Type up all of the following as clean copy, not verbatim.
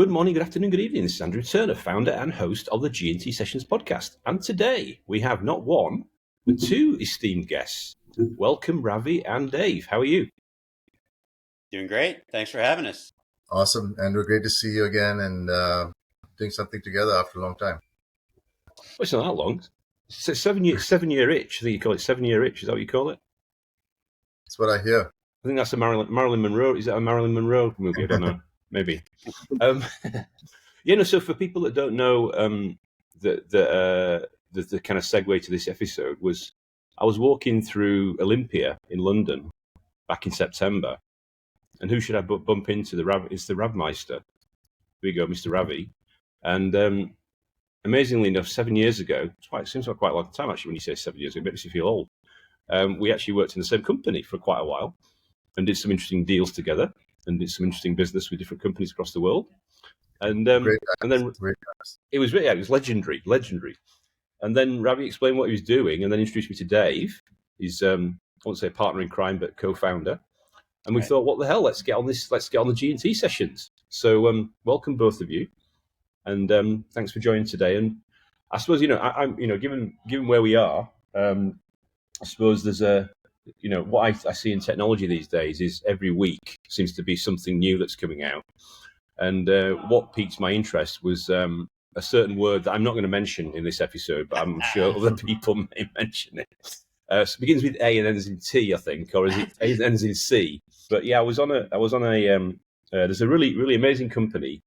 Good morning, good afternoon, good evening. This is Andrew Turner, founder and host of the G&T Sessions podcast. And today we have not one, but two esteemed guests. Welcome, Ravi and Dave. How are you? Doing great. Thanks for having us. Awesome, Andrew. Great to see you again and doing something together after a long time. Well, it's not that long. It's a 7-year itch. I think you call it 7-year itch. Is that what you call it? That's what I hear. I think that's a Marilyn Monroe. Is that a Marilyn Monroe movie? I don't know. Maybe. So for people that don't know, the kind of segue to this episode was I was walking through Olympia in London back in September, and who should I bump into? It's the Ravmeister. Here we go, Mr. Ravi. And amazingly enough, 7 years ago, it seems like quite a long time actually when you say 7 years ago, it makes you feel old. We actually worked in the same company for quite a while and did some interesting deals together and did some interesting business with different companies across the world. And then it was legendary. And then Ravi explained what he was doing, and then introduced me to Dave. He's I won't say partner in crime, but co-founder. And we thought, what the hell? Let's get on this. Let's get on the G&T sessions. So welcome both of you, and thanks for joining today. And I suppose I'm given where we are, I suppose there's what I see in technology these days is every week seems to be something new that's coming out. And what piqued my interest was a certain word that I'm not going to mention in this episode, but I'm sure other people may mention it. So it begins with A and ends in T, I think, or is it A and ends in C? But yeah, I was on a there's a really amazing company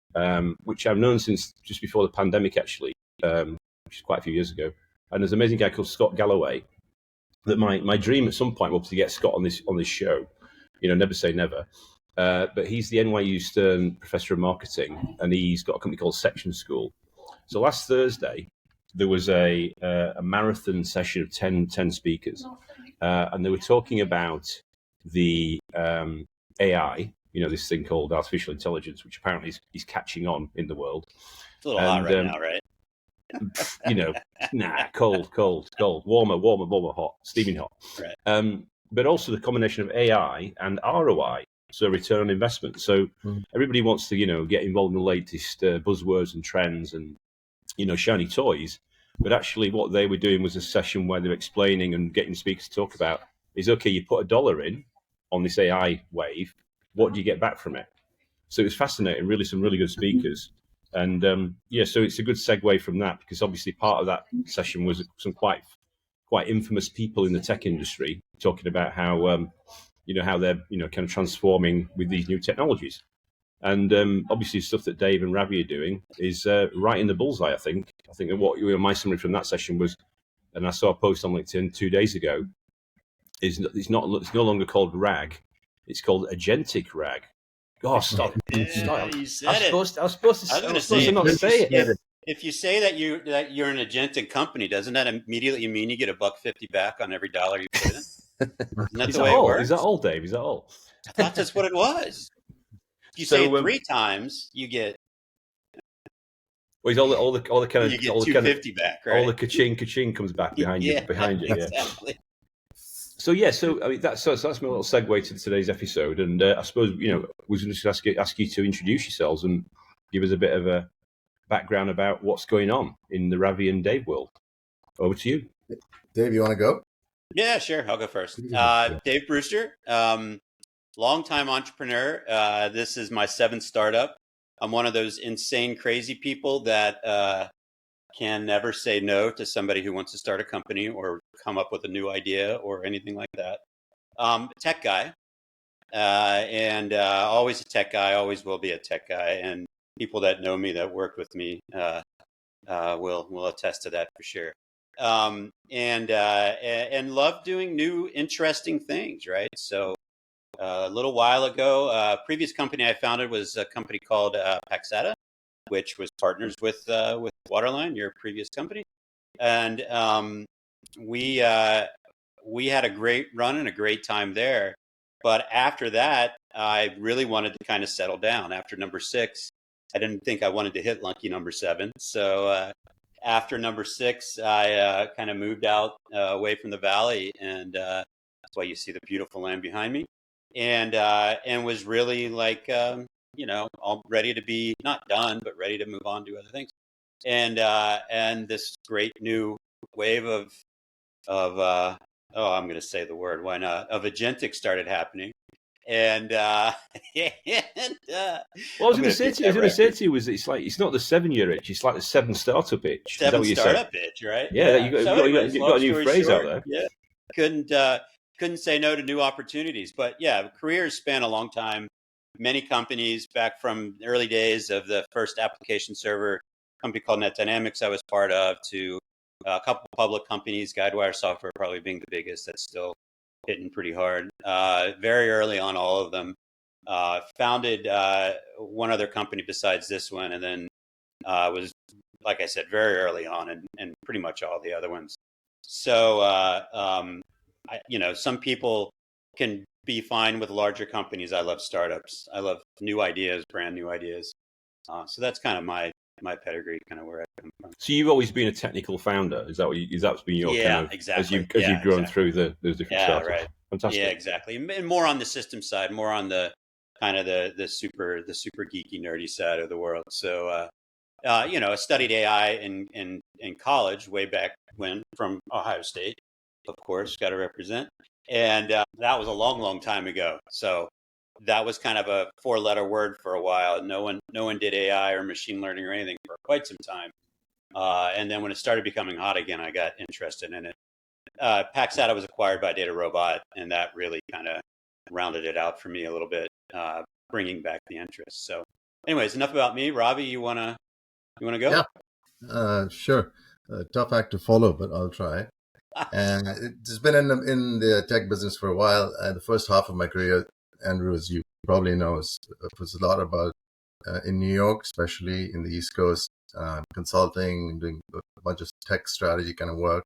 which I've known since just before the pandemic, actually, which is quite a few years ago. And there's an amazing guy called Scott Galloway. That my dream at some point was to get Scott on this show. Never say never. But he's the NYU Stern professor of marketing, and he's got a company called Section School. So last Thursday, there was a marathon session of 10 speakers, and they were talking about the AI, this thing called artificial intelligence, which apparently is catching on in the world. It's a little hot right now, right? Cold, warmer, hot, steaming hot. Right. But also the combination of AI and ROI, so return on investment. So everybody wants to, get involved in the latest buzzwords and trends and, shiny toys. But actually what they were doing was a session where they're explaining and getting speakers to talk about is, okay, you put $1 in on this AI wave, what do you get back from it? So it was fascinating, really, some really good speakers. And so it's a good segue from that, because obviously part of that session was some quite infamous people in the tech industry talking about how how they're kind of transforming with these new technologies. And obviously stuff that Dave and Ravi are doing is right in the bullseye. I think that what my summary from that session was, and I saw a post on LinkedIn 2 days ago, is it's no longer called RAG, it's called Agentic RAG. Gosh, stop! You said I was supposed to not say it. If you say that you're an agentic company, doesn't that immediately mean you get $1.50 back on every dollar you put in? Isn't that the way it works? Is that all, Dave? Is that all? I thought that's what it was. If you say it 3 times, you get. Well, all the kind of you get $2.50 back, right? All the ka-ching comes back behind you. Exactly. So I mean that's my little segue to today's episode, and I suppose we're going to ask you to introduce yourselves and give us a bit of a background about what's going on in the Ravi and Dave world. Over to you, Dave. You want to go? Yeah, sure. I'll go first. Dave Brewster, longtime entrepreneur. This is my 7th startup. I'm one of those insane, crazy people that can never say no to somebody who wants to start a company or come up with a new idea or anything like that. Tech guy, and always a tech guy, always will be a tech guy. And people that know me, that worked with me, will attest to that for sure. And love doing new, interesting things, right? So a little while ago, previous company I founded was a company called Paxata, which was partners with Waterline, your previous company. And we had a great run and a great time there. But after that, I really wanted to kind of settle down. After number 6, I didn't think I wanted to hit lucky number 7. So after number 6, I kind of moved out away from the valley, and that's why you see the beautiful land behind me. And was really like all ready to be not done, but ready to move on to other things. And this great new wave of I'm going to say the word, why not? Of Agentic started happening. And, and well, I was going to say to you was it's not the 7-year itch, it's like the 7 startup itch. Is that what you said? startup itch, right? Yeah, Anyways, you got a new phrase out there. Yeah, couldn't say no to new opportunities. But yeah, careers span a long time. Many companies, back from the early days of the first application server company called NetDynamics I was part of, to a couple public companies, Guidewire Software probably being the biggest, that's still hitting pretty hard. Very early on, all of them. Founded one other company besides this one, and then was, like I said, very early on, and pretty much all the other ones. So, some people can be fine with larger companies. I love startups. I love new ideas, brand new ideas. So that's kind of my pedigree, kind of where I come from. So you've always been a technical founder. Is that's been your kind of exactly. as you've grown through those different startups? Right. Fantastic. Yeah, exactly. And more on the system side, more on the kind of the super geeky nerdy side of the world. So I studied AI in college way back when, from Ohio State, of course, got to represent. And that was a long time ago. So that was kind of a 4-letter word for a while. No one did AI or machine learning or anything for quite some time. And then when it started becoming hot again, I got interested in it. Paxata was acquired by Data Robot, and that really kind of rounded it out for me a little bit, bringing back the interest. So anyways, enough about me. Ravi, you want to go? Yeah, sure. Tough act to follow, but I'll try. And it's been in the tech business for a while. The first half of my career, Andrew, as you probably know, was a lot about in New York, especially in the East Coast, consulting, doing a bunch of tech strategy kind of work.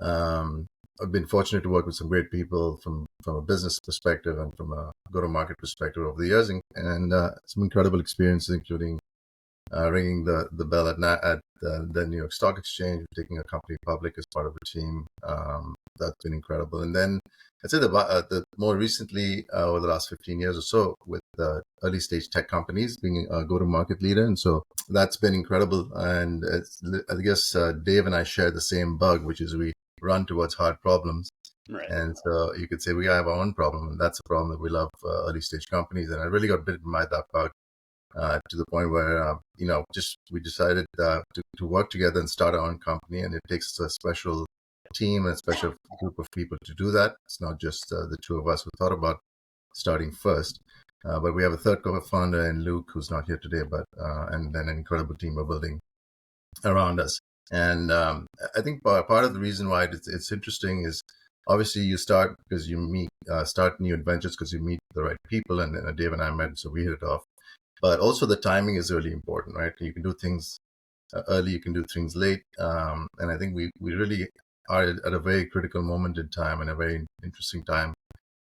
I've been fortunate to work with some great people from a business perspective and from a go-to-market perspective over the years, and some incredible experiences, including ringing the bell at the New York Stock Exchange, taking a company public as part of a team. That's been incredible. And then I'd say the more recently, over the last 15 years or so, with early stage tech companies, being a go-to-market leader. And so that's been incredible. And I guess Dave and I share the same bug, which is we run towards hard problems. Right. And so you could say we have our own problem, and that's a problem that we love early stage companies. And I really got bitten by that bug. To the point where we decided to work together and start our own company, and it takes a special team and a special group of people to do that. It's not just the two of us who thought about starting first, but we have a third co-founder in Luke, who's not here today, but and then an incredible team we're building around us. And I think part of the reason why it's interesting is obviously you start because you start new adventures because you meet the right people, and Dave and I met, so we hit it off. But also the timing is really important, right? You can do things early, you can do things late. And I think we really are at a very critical moment in time, and a very interesting time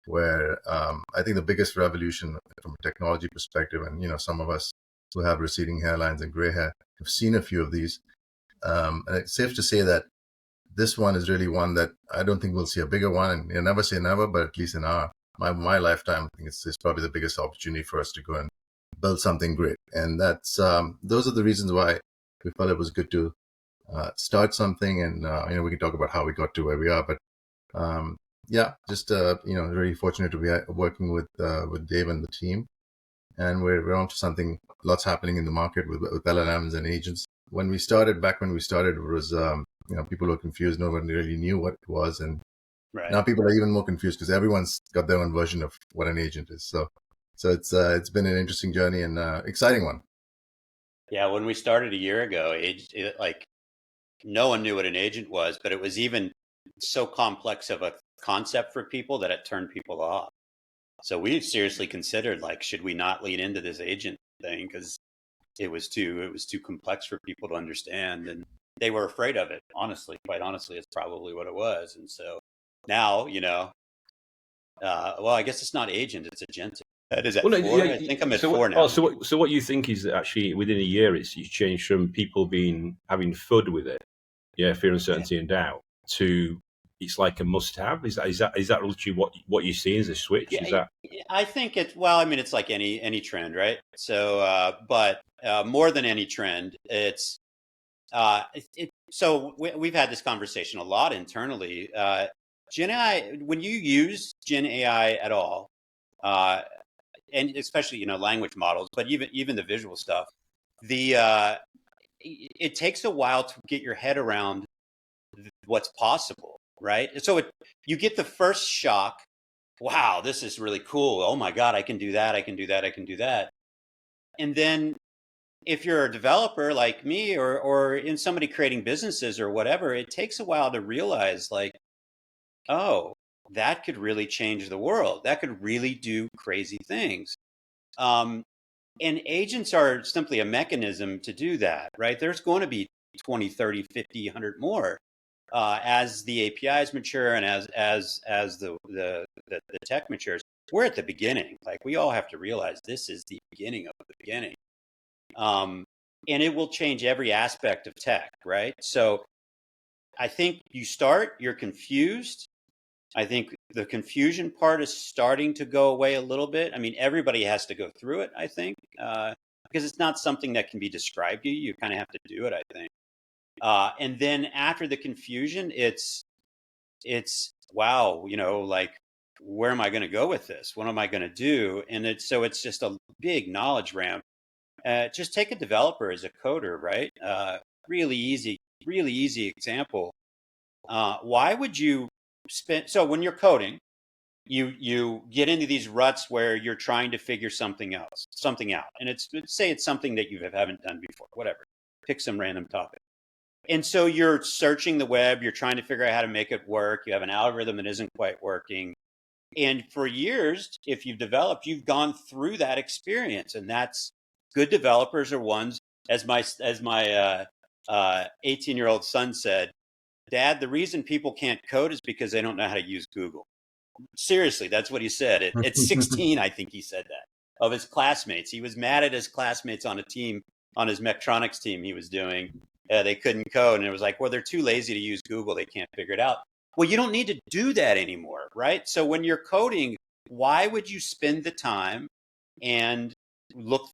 where I think the biggest revolution from a technology perspective, and some of us who have receding hairlines and gray hair have seen a few of these. And it's safe to say that this one is really one that I don't think we'll see a bigger one. And you never say never, but at least in my lifetime, I think it's probably the biggest opportunity for us to go and build something great. And that's those are the reasons why we felt it was good to start something. And we can talk about how we got to where we are. But really fortunate to be working with Dave and the team. And we're on to something. Lots happening in the market with LLMs and agents. When we started, it was people were confused. No one really knew what it was, and now people are even more confused because everyone's got their own version of what an agent is. So it's been an interesting journey and exciting one. Yeah, when we started a year ago, no one knew what an agent was, but it was even so complex of a concept for people that it turned people off. So we seriously considered, should we not lean into this agent thing, because it was too complex for people to understand, and they were afraid of it. Quite honestly, it's probably what it was. And so now, I guess it's not agent, it's agentic. That is at 4. I think I'm at 4 now. So what you think is that actually within a year it's changed from people having FUD with it, fear, uncertainty, and doubt, to it's like a must-have? Is that literally what you're seeing as a switch? Yeah, Is that I think well, I mean, it's like any trend, right? So, but more than any trend, it's so we've had this conversation a lot internally. Gen AI, when you use Gen AI at all, uh, and especially language models, but even the visual stuff, the it takes a while to get your head around what's possible, right? So you get the first shock. Wow, this is really cool. Oh my God, I can do that. I can do that. I can do that. And then if you're a developer like me or in somebody creating businesses or whatever, it takes a while to realize like, oh, that could really change the world. That could really do crazy things. Um, and agents are simply a mechanism to do that, right? There's going to be 20, 30, 50, 100 more as the APIs mature and as the tech matures. We're at the beginning. Like we all have to realize this is the beginning of the beginning. And it will change every aspect of tech, right? So I think you're confused. I think the confusion part is starting to go away a little bit. I mean, everybody has to go through it, I think, because it's not something that can be described to you. You kind of have to do it, I think. And then after the confusion, it's wow, like where am I going to go with this? What am I going to do? And it's just a big knowledge ramp. Just take a developer as a coder, right? Really easy example. Why would you so when you're coding, you get into these ruts where you're trying to figure something out, and say it's something that you haven't done before, whatever. Pick some random topic. And so you're searching the web, you're trying to figure out how to make it work. You have an algorithm that isn't quite working. And for years, if you've developed, you've gone through that experience. And that's good developers are ones, as my 18-year-old son said, Dad, the reason people can't code is because they don't know how to use Google. Seriously, that's what he said. At 16, I think he said that, of his classmates. He was mad at his classmates on a team, on his mechatronics team he was doing. They couldn't code. And it was like, well, they're too lazy to use Google. They can't figure it out. Well, you don't need to do that anymore, right? So when you're coding, why would you spend the time and look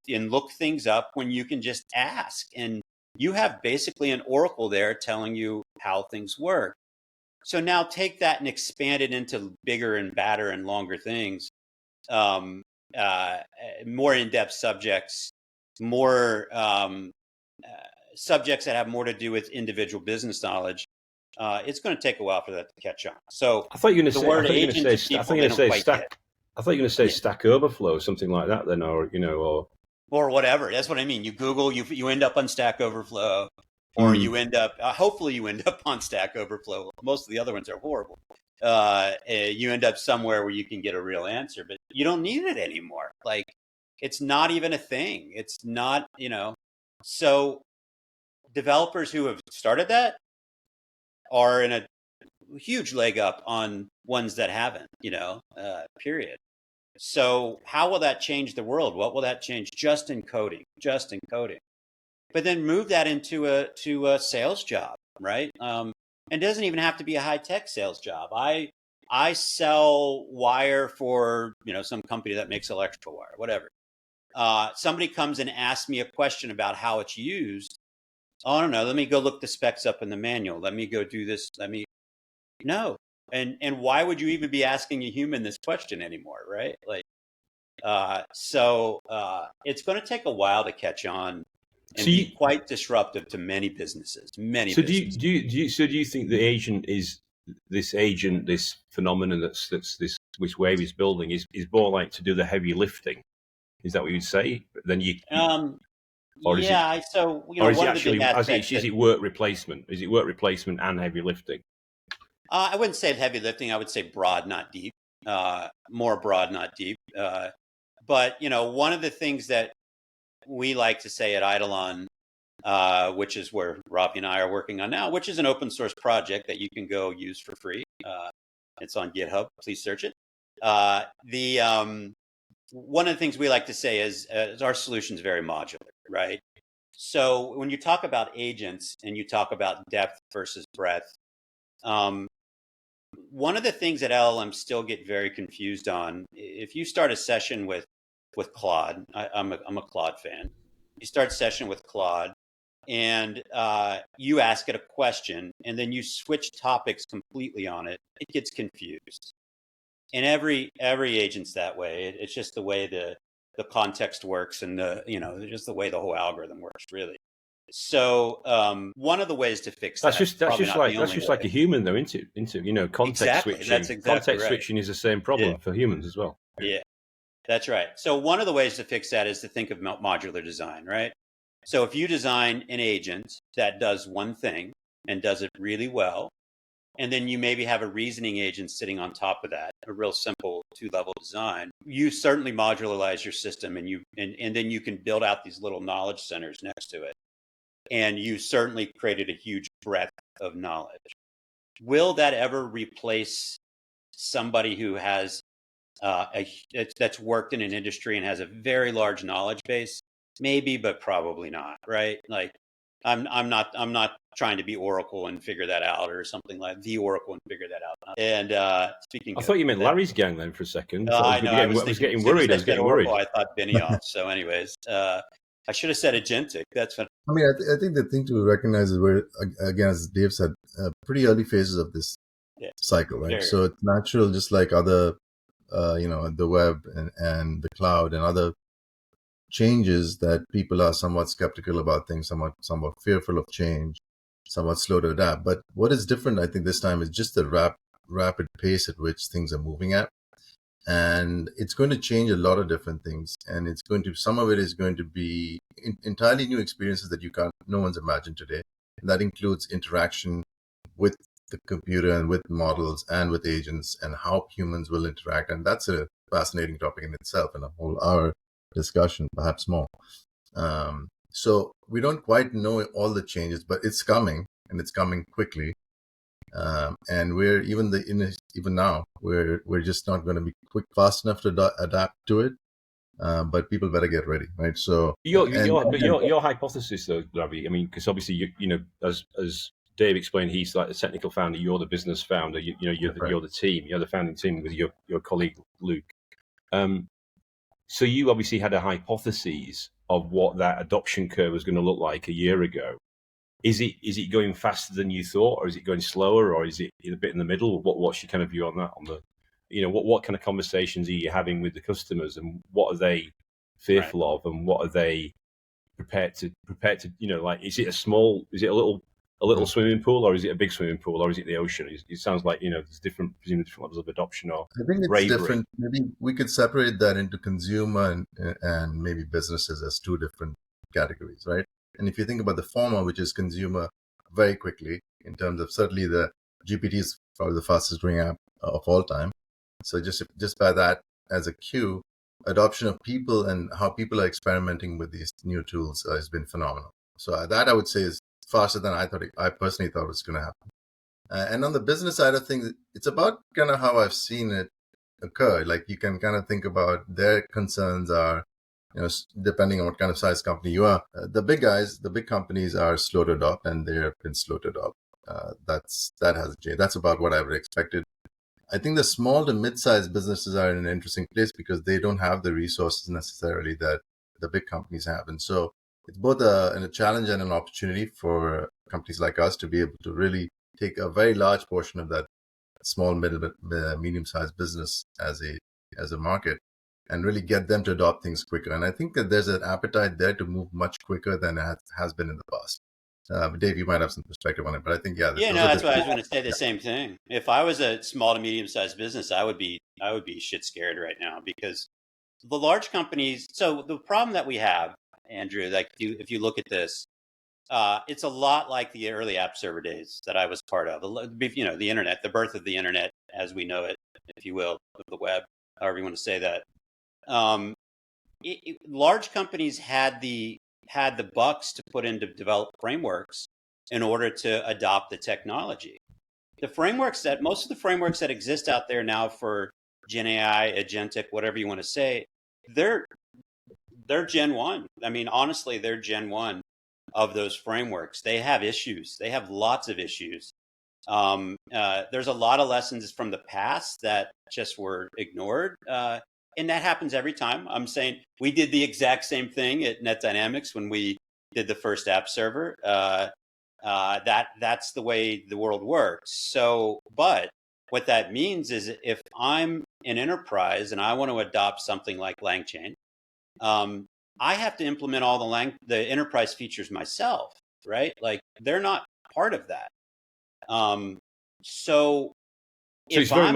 things up when you can just ask? And you have basically an oracle there telling you how things work. So now take that and expand it into bigger and badder and longer things, more in-depth subjects, more subjects that have more to do with individual business knowledge. It's going to take a while for that to catch on. So I thought you were the going word to agent say. people, they don't quite get. I thought you were going to say Stack Overflow, something like that. Then, or whatever. That's what I mean. You Google, you end up on Stack Overflow, or you end up. Hopefully, you end up on Stack Overflow. Most of the other ones are horrible. You end up somewhere where you can get a real answer, but you don't need it anymore. Like it's not even a thing. It's not, So developers who have started that are in a huge leg up on ones that haven't, period. So how will that change the world? What will that change? Just in coding. But then move that into a sales job, right? And it doesn't even have to be a high tech sales job. I sell wire for some company that makes electrical wire, whatever. Somebody comes and asks me a question about how it's used. Oh, I don't know. Let me go look the specs up in the manual. Let me go do this. No. And why would you even be asking a human this question anymore, right? Like, so it's going to take a while to catch on and be quite disruptive to many businesses. Do you think the agent is this phenomenon that's this which Wave is building is more like to do the heavy lifting? Is that what you'd say? Then or is it? So or is one it of the big actually aspects is it work replacement? Is it work replacement and heavy lifting? I wouldn't say heavy lifting. I would say broad, not deep. More broad, not deep. But one of the things that we like to say at Eidolon, which is where Ravi and I are working on now, which is an open source project that you can go use for free. It's on GitHub. Please search it. One of the things we like to say is our solution is very modular, right? So when you talk about agents and you talk about depth versus breadth, one of the things that LLMs still get very confused on, if you start a session with Claude, I'm a Claude fan. You start a session with Claude, and you ask it a question, and then you switch topics completely on it. It gets confused, and every agent's that way. It's just the way the context works, and just the way the whole algorithm works, really. So one of the ways to fix that, that's just like a human though, into context exactly. switching. That's exactly Context right. switching is the same problem for humans as well. Yeah, that's right. So one of the ways to fix that is to think of modular design, right? So if you design an agent that does one thing and does it really well, and then you maybe have a reasoning agent sitting on top of that, a real simple 2-level design, you certainly modularize your system, and then you can build out these little knowledge centers next to it. And you certainly created a huge breadth of knowledge. Will that ever replace somebody who has that's worked in an industry and has a very large knowledge base? Maybe, but probably not, right? Like, I'm not trying to be Oracle and figure that out, or something like the Oracle and figure that out. And speaking, I thought you meant Larry's gang then for a second. I know. I was getting worried. I thought Benioff. So, anyways, I should have said Agentic. That's what. I mean, I think the thing to recognize is we're, again, as Dave said, pretty early phases of this cycle, right? Very. So it's natural, just like other, the web and the cloud and other changes, that people are somewhat skeptical about things, somewhat fearful of change, somewhat slow to adapt. But what is different, I think, this time is just the rapid pace at which things are moving at. And it's going to change a lot of different things. And some of it is going to be entirely new experiences that no one's imagined today. And that includes interaction with the computer and with models and with agents, and how humans will interact. And that's a fascinating topic in itself, and a whole hour discussion, perhaps more. So we don't quite know all the changes, but it's coming, and it's coming quickly. And we're even now we're just not going to be fast enough to adapt to it. But people better get ready, right? So your hypothesis, though, Ravi. I mean, because obviously as Dave explained, he's like the technical founder. You're the business founder. You're the team. You're the founding team with your colleague Luke. So you obviously had a hypothesis of what that adoption curve was going to look like a year ago. Is it going faster than you thought, or is it going slower, or is it a bit in the middle? What's your kind of view on that? What kind of conversations are you having with the customers, and what are they fearful of, and what are they prepared to? Like, is it a little swimming pool, or is it a big swimming pool, or is it the ocean? It sounds like there's different levels of adoption or I think it's bravery. Different. Maybe we could separate that into consumer and maybe businesses as two different categories, right? And if you think about the former, which is consumer, very quickly, in terms of, certainly the GPT is probably the fastest growing app of all time. So just by that as a cue, adoption of people and how people are experimenting with these new tools has been phenomenal. So that, I would say, is faster than I personally thought was going to happen. And on the business side of things, it's about kind of how I've seen it occur. Like, you can kind of think about their concerns are, depending on what kind of size company you are. The big guys, the big companies are slow to adopt, and they have been slow to adopt. That hasn't changed. That's about what I would have expected. I think the small to mid-sized businesses are in an interesting place because they don't have the resources necessarily that the big companies have. And so it's both a challenge and an opportunity for companies like us to be able to really take a very large portion of that small, medium-sized business as a market, and really get them to adopt things quicker. And I think that there's an appetite there to move much quicker than it has been in the past. Dave, you might have some perspective on it, but I think, that's why I was going to say the same thing. If I was a small to medium-sized business, I would be shit scared right now, because the large companies. So the problem that we have, Andrew, like if you look at this, it's a lot like the early app server days that I was part of. The internet, the birth of the internet as we know it, if you will, of the web, however you want to say that. Large companies had the bucks to put into develop frameworks in order to adopt the technology. Most of the frameworks that exist out there now for Gen AI, Agentic, whatever you want to say, they're Gen 1. I mean, honestly, they're Gen 1 of those frameworks. They have issues. They have lots of issues. There's a lot of lessons from the past that just were ignored. And that happens every time. I'm saying we did the exact same thing at NetDynamics when we did the first app server. That's the way the world works. So, but what that means is if I'm an enterprise and I want to adopt something like LangChain, I have to implement all the enterprise features myself, right? Like they're not part of that. So it's very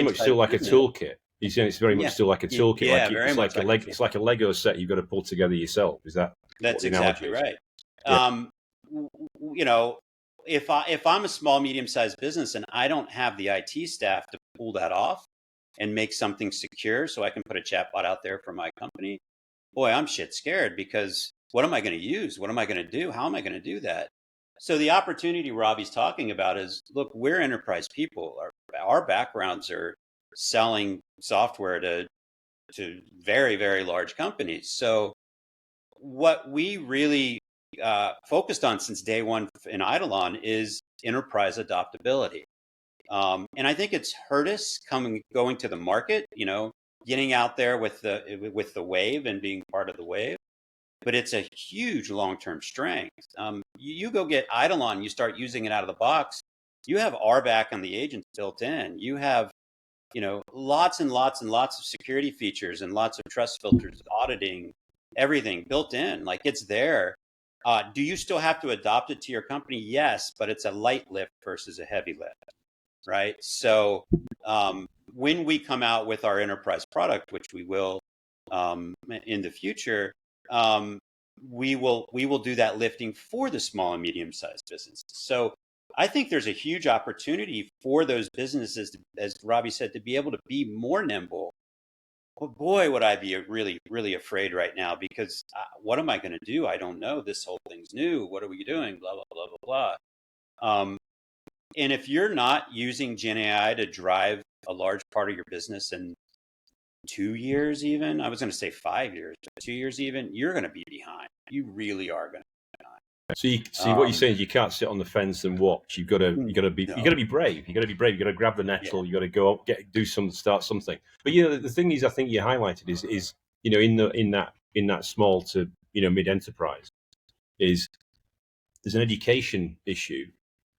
much still like a toolkit. You're saying it's very much still like a toolkit. Yeah, like very much it's like a Lego set you've got to pull together yourself. Is that that's exactly right? Yeah. You know, if I'm a small, medium-sized business and I don't have the IT staff to pull that off and make something secure so I can put a chatbot out there for my company, boy, I'm shit scared because what am I going to use? What am I going to do? How am I going to do that? So the opportunity Ravi's talking about is, look, we're enterprise people. Our backgrounds are selling software to very, very large companies. So what we really focused on since day one in Eidolon is enterprise adoptability. And I think it's hurt us going to the market, you know, getting out there with the wave and being part of the wave. But it's a huge long-term strength. You go get Eidolon, you start using it out of the box. You have RBAC on the agents built in. You have, you know, lots and lots and lots of security features and lots of trust filters, auditing, everything built in. Like it's there. Do you still have to adopt it to your company? Yes, but it's a light lift versus a heavy lift, right? So when we come out with our enterprise product, which we will in the future, we will do that lifting for the small and medium-sized businesses. So I think there's a huge opportunity for those businesses, as Ravi said, to be able to be more nimble. But boy, would I be really, really afraid right now because what am I going to do? I don't know. This whole thing's new. What are we doing? Blah, blah, blah, blah, blah. And if you're not using Gen AI to drive a large part of your business in 2 years, even, I was going to say 5 years, but 2 years even, you're going to be behind. You really are going to be behind. So you see what you're saying is you can't sit on the fence and watch. You've got to be brave. You've got to be brave. You've got to grab the nettle. You've got to go up, start something. But you know, the thing is, I think you highlighted is you know in that small to mid enterprise is there's an education issue,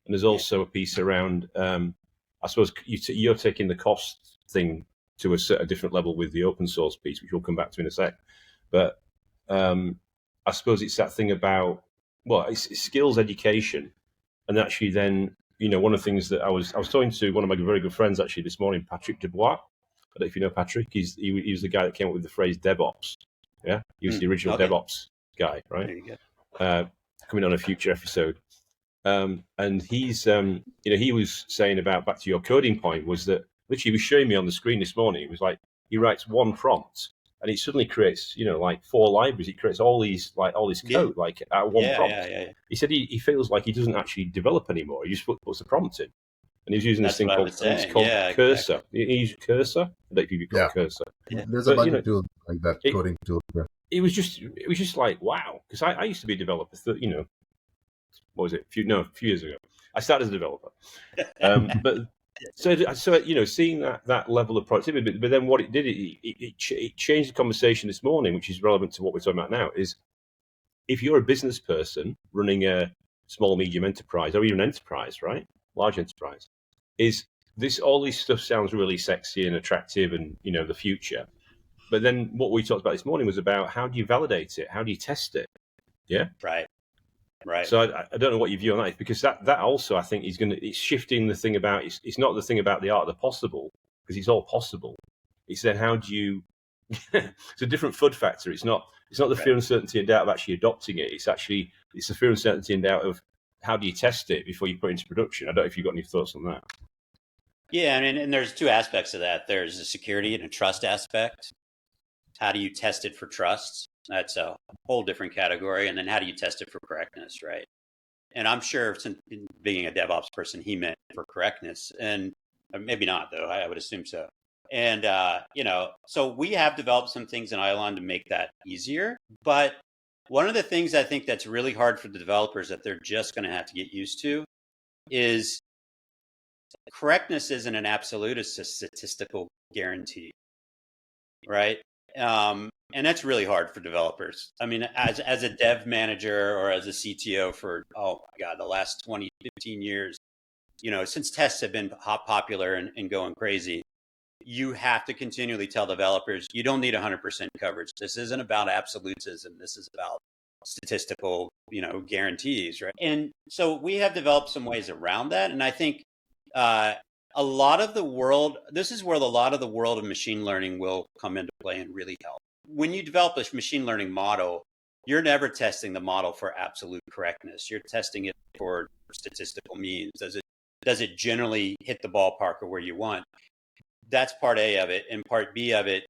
and there's also a piece around I suppose you're taking the cost thing to a different level with the open source piece, which we'll come back to in a sec. But I suppose it's that thing about it's skills education, and actually then one of the things that I was talking to one of my very good friends actually this morning, Patrick Dubois. I don't know if you know Patrick. He was the guy that came up with the phrase DevOps. Yeah, he was the original DevOps guy, right? There you go. Coming on a future episode. And he's, he was saying about, back to your coding point, was that literally he was showing me on the screen this morning. It was like he writes one prompt and he suddenly creates, like 4 libraries. He creates all this code, like out one prompt. He said he feels like he doesn't actually develop anymore. He just puts the prompt in. And he's using this thing called Cursor. Exactly. He used Cursor. I don't know if you've got Cursor. Yeah. There's a bunch of tools like that, coding tools. Yeah. It was just like, wow. Because I used to be a developer, what was it? A few years ago. I started as a developer. But so seeing that level of productivity, but then what it did, it changed the conversation this morning, which is relevant to what we're talking about now, is if you're a business person running a small, medium enterprise, or even enterprise, right? Large enterprise, is this all this stuff sounds really sexy and attractive and, the future. But then what we talked about this morning was about how do you validate it? How do you test it? Yeah. Right. So I don't know what your view on that is, because that also I think it's shifting the thing about it's not the thing about the art of the possible, because it's all possible. It's then how do you it's a different FUD factor. It's not the fear, uncertainty and doubt of actually adopting it. It's the fear, uncertainty and doubt of how do you test it before you put it into production. I don't know if you've got any thoughts on that. Yeah, and there's 2 aspects of that. There's a security and a trust aspect. How do you test it for trust? That's a whole different category. And then how do you test it for correctness, right? And I'm sure, since being a DevOps person, he meant for correctness, and maybe not, though. I would assume so. And so we have developed some things in Eidolon to make that easier. But one of the things I think that's really hard for the developers that they're just going to have to get used to is correctness isn't an absolute, it's a statistical guarantee, right? And that's really hard for developers. I mean, as a dev manager or as a CTO for, oh my God, the last 20, 15 years, since tests have been popular and going crazy, you have to continually tell developers, you don't need 100% coverage. This isn't about absolutism. This is about statistical, guarantees, right? And so we have developed some ways around that. And I think a lot of the world, this is where a lot of the world of machine learning will come into play and really help. When you develop a machine learning model, you're never testing the model for absolute correctness. You're testing it for statistical means. Does it generally hit the ballpark of where you want? That's part A of it. And part B of it,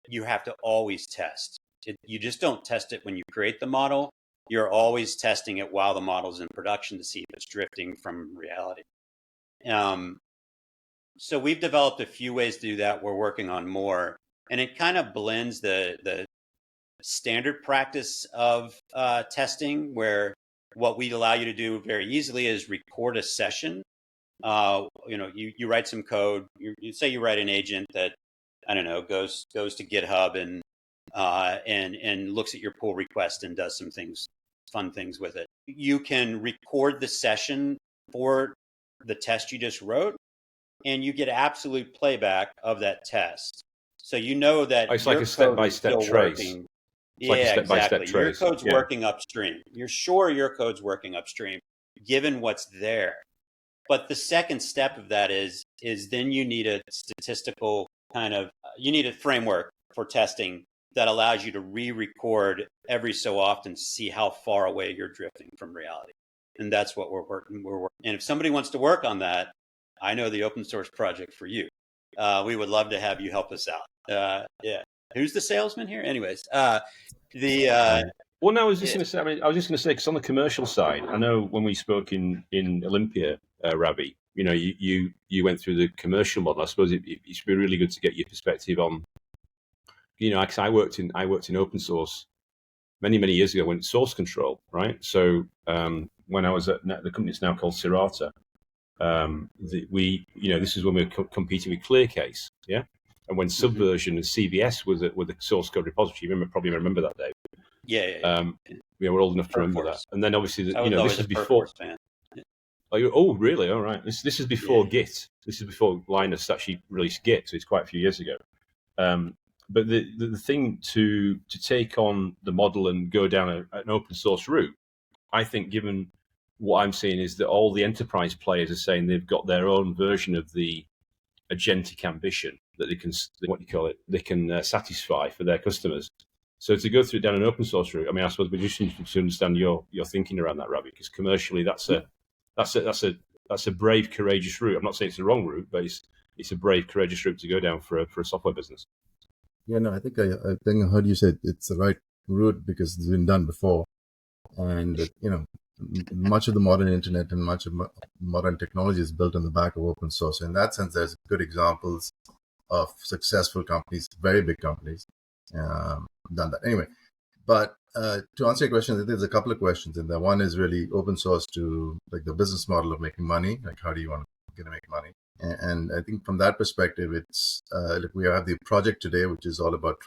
you have to always test. You just don't test it when you create the model. You're always testing it while the model's in production to see if it's drifting from reality. So we've developed a few ways to do that. We're working on more. And it kind of blends the standard practice of testing, where what we allow you to do very easily is record a session. You write some code. You say you write an agent that, I don't know, goes to GitHub and looks at your pull request and does some fun things with it. You can record the session for the test you just wrote, and you get absolute playback of that test. So you know that it's like a step-by-step trace. Working. It's like a step-by-step trace. Your code's working upstream. You're sure your code's working upstream, given what's there. But the second step of that is then you need a statistical you need a framework for testing that allows you to re-record every so often to see how far away you're drifting from reality. And that's what we're working. And if somebody wants to work on that, I know the open source project for you. We would love to have you help us out. Who's the salesman here? Anyways, well, no, I was just going to say. I was just going to say, because on the commercial side, I know when we spoke in Olympia, Ravi, you went through the commercial model. I suppose it should be really good to get your perspective on. Because I worked in open source many years ago when source control, right? So when I was at the company that's now called Sirata, this is when we were competing with ClearCase, yeah. And when Subversion and CVS were the source code repository, you probably remember that, Dave. Yeah. We're old enough to remember that. And then obviously, this is before. Fan. Oh, really? All right. This is before Git. This is before Linus actually released Git, so it's quite a few years ago. But the thing to take on the model and go down an open source route, I think, given what I'm seeing, is that all the enterprise players are saying they've got their own version of the agentic ambition that they can satisfy for their customers. So to go through down an open source route, I mean, I suppose we just need to understand your thinking around that, Ravi, because commercially that's a brave, courageous route. I'm not saying it's the wrong route, but it's a brave, courageous route to go down for a software business. Yeah, no, I think I heard you say it's the right route because it's been done before, and much of the modern internet and much of modern technology is built on the back of open source. So in that sense, there's good examples of successful companies, very big companies, done that. Anyway, but to answer your question, there's a couple of questions in there. One is really open source to like the business model of making money, like how do you want to make money? And I think from that perspective, it's we have the project today, which is all about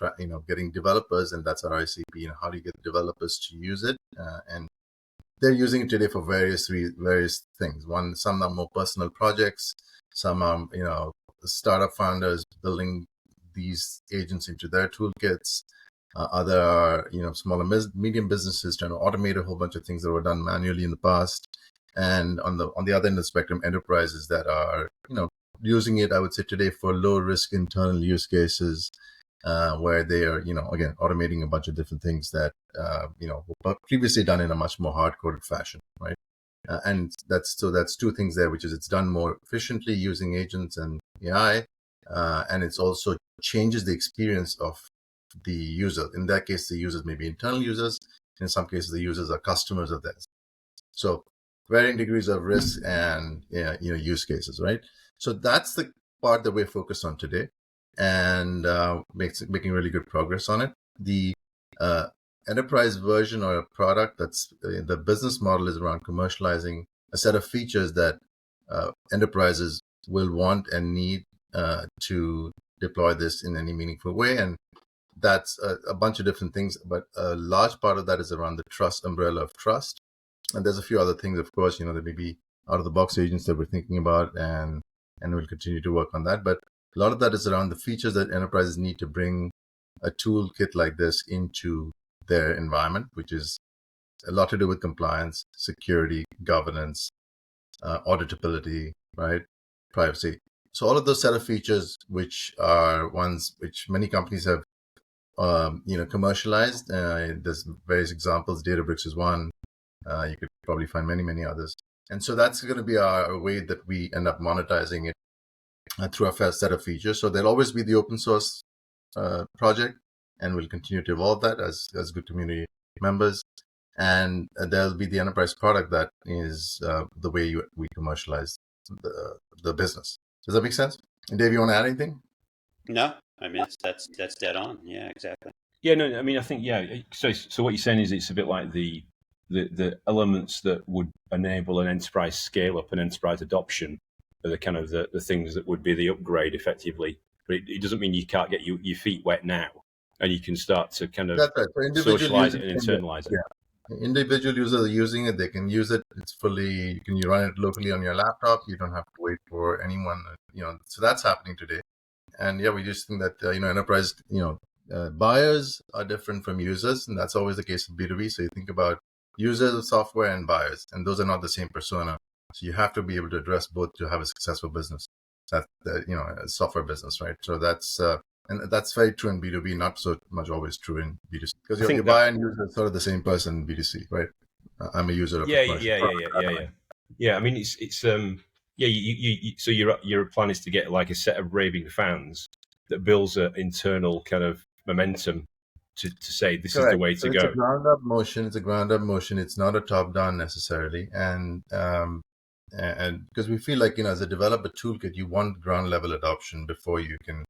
getting developers, and that's our ICP. How do you get developers to use it? And they're using it today for various things. Some are more personal projects. Some are startup founders building these agents into their toolkits. Other are smaller medium businesses trying to automate a whole bunch of things that were done manually in the past. And on the other end of the spectrum, enterprises that are using it, I would say today, for low risk internal use cases, where they are again automating a bunch of different things that were previously done in a much more hard coded fashion, right? And that's two things there, which is it's done more efficiently using agents and AI, and it's also changes the experience of the user. In that case, the users may be internal users. In some cases, the users are customers of theirs. So varying degrees of risk and use cases, right? So that's the part that we're focused on today, and making really good progress on it. The enterprise version or a product that's the business model is around commercializing a set of features that enterprises will want and need to deploy this in any meaningful way. And that's a bunch of different things, but a large part of that is around the trust umbrella of trust. And there's a few other things, of course, there may be out of the box agents that we're thinking about, and we'll continue to work on that. But a lot of that is around the features that enterprises need to bring a toolkit like this into their environment, which is a lot to do with compliance, security, governance, auditability, right? Privacy. So all of those set of features, which are ones which many companies have, commercialized. There's various examples. Databricks is one. You could probably find many, many others. And so that's going to be our way that we end up monetizing it through a set of features. So there'll always be the open source project, and we'll continue to evolve that as good community members. And there'll be the enterprise product that is the way we commercialize the business. Does that make sense? And Dave, you want to add anything? No, I mean that's dead on. Yeah, exactly. Yeah, no, I mean, I think, yeah. So what you're saying is it's a bit like the elements that would enable an enterprise scale up and enterprise adoption are the kind of the things that would be the upgrade effectively. But it doesn't mean you can't get your feet wet now, and you can start to kind of socialize it and internalize it. Yeah. Individual users are using it. They can use it. It's fully, you run it locally on your laptop. You don't have to wait for anyone, so that's happening today. And yeah, we just think that, enterprise, buyers are different from users, and that's always the case in B2B. So you think about users of software and buyers, and those are not the same persona. So you have to be able to address both to have a successful business, a software business, right? So that's, and that's very true in B2B, not so much always true in B2C. Because your buyer and user is sort of the same person in B2C, right? I'm a user of Yeah. I mean, it's so your plan is to get like a set of raving fans that builds an internal kind of momentum to say this is the way to go. It's a ground up motion. It's not a top down necessarily. And because we feel like, as a developer toolkit, you want ground level adoption before you can,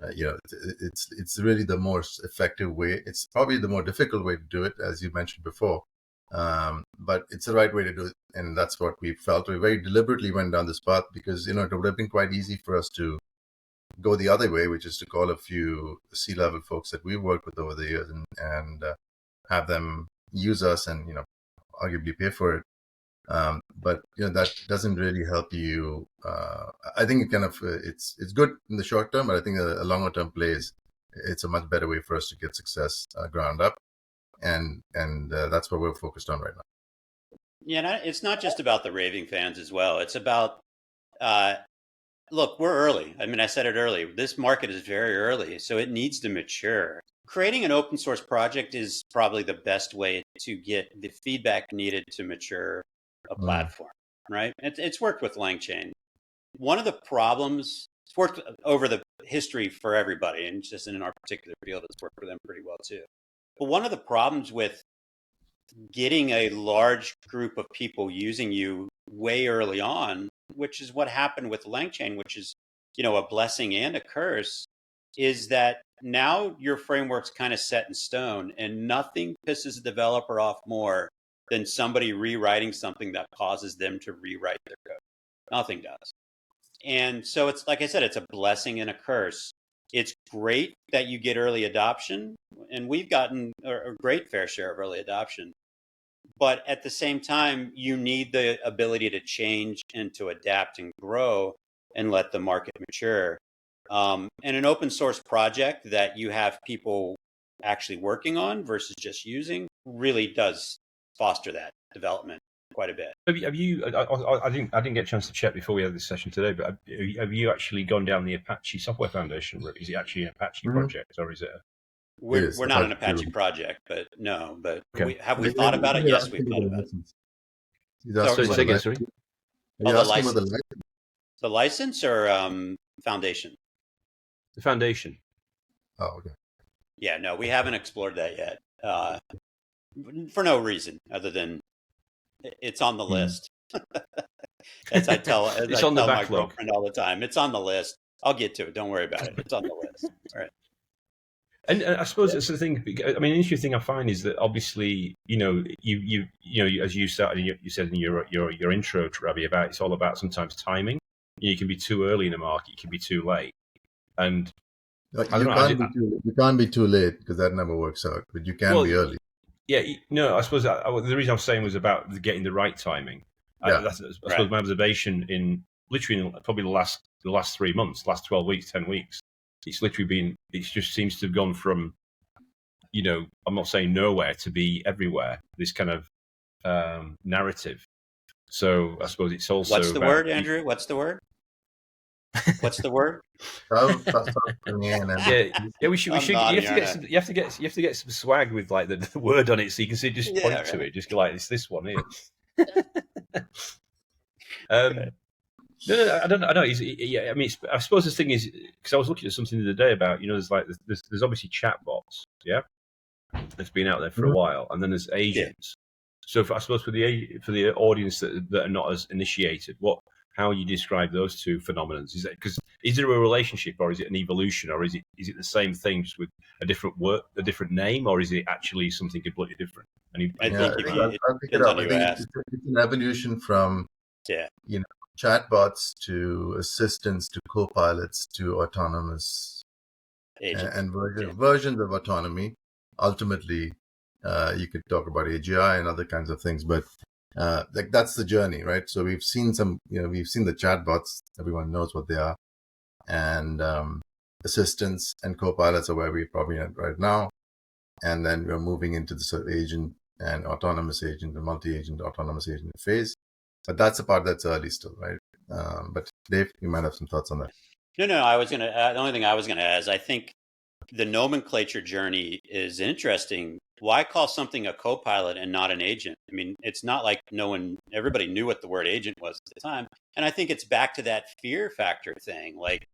it's really the most effective way. It's probably the more difficult way to do it, as you mentioned before. But it's the right way to do it. And that's what we felt. We very deliberately went down this path because, it would have been quite easy for us to go the other way, which is to call a few C-level folks that we've worked with over the years and have them use us and, arguably pay for it. But, that doesn't really help you. I think it kind of, it's good in the short term, but I think a longer term play is, it's a much better way for us to get success ground up. And that's what we're focused on right now. Yeah, and it's not just about the raving fans as well. It's about, look, we're early. I mean, I said it early. This market is very early, so it needs to mature. Creating an open source project is probably the best way to get the feedback needed to mature a platform, right? It's worked with LangChain. One of the problems, it's worked over the history for everybody, and just in our particular field, it's worked for them pretty well too. But one of the problems with getting a large group of people using you way early on, which is what happened with LangChain, which is, a blessing and a curse, is that now your framework's kind of set in stone, and nothing pisses a developer off more than somebody rewriting something that causes them to rewrite their code. Nothing does. And so it's, like I said, it's a blessing and a curse. It's great that you get early adoption, and we've gotten a great fair share of early adoption. But at the same time, you need the ability to change and to adapt and grow and let the market mature. And an open source project that you have people actually working on versus just using really does foster that development quite a bit. Have you? I didn't get a chance to check before we had this session today, but have you actually gone down the Apache Software Foundation route? Is it actually an Apache project, or is it? We're not an Apache project, but no. But okay. Have we thought about it? Yes, we've thought about it. Sorry. The license or foundation? The foundation. Oh, okay. Yeah, no, we haven't explored that yet. For no reason other than it's on the list. As I tell my girlfriend all the time, it's on the list. I'll get to it. Don't worry about it. It's on the list. All right. And I suppose it's the thing. I mean, an interesting thing I find is that obviously, you as you said, you said in your intro, Ravi, about it's all about sometimes timing. You can be too early in a market, you can be too late, and I don't You know. can't be you can't be too late because that never works out. But you can Well, be early. yeah, no. I suppose the reason I was saying was about getting the right timing. Yeah. I suppose my observation in literally probably the last 3 months, last 12 weeks, 10 weeks, it's literally been. It just seems to have gone from, I'm not saying nowhere to be everywhere. This kind of narrative. So I suppose it's also What's the about word, Andrew? What's the word? What's the word? Yeah. We should. I'm You nodding, have to get. aren't I? You have to get some swag with like the word on it, so you can see just point Yeah, to right. it. Just go like this one here. No, I don't know. I know. Yeah, I mean, I suppose the thing is because I was looking at something the other day about there's obviously chatbots, yeah, that's been out there for a while, and then there's agents. So I suppose for the audience that are not as initiated, how you describe those two phenomena? Is there a relationship, or is it an evolution, or is it the same thing just with a different name, or is it actually something completely different? I think I'll it pick it depends up. on I who think asked. it's an evolution from Yeah. chatbots to assistants to co-pilots to autonomous Agents. and versions of autonomy. Ultimately, you could talk about AGI and other kinds of things, but that's the journey, right? So we've seen we've seen the chatbots. Everyone knows what they are, and assistants and co-pilots are where we're probably at right now, and then we're moving into the sort of agent and autonomous agent, the multi-agent autonomous agent phase. But that's a part that's early still, right? But Dave, you might have some thoughts on that. No. The only thing I was gonna add is I think the nomenclature journey is interesting. Why call something a co-pilot and not an agent? I mean, it's not like everybody knew what the word agent was at the time. And I think it's back to that fear factor thing. Like,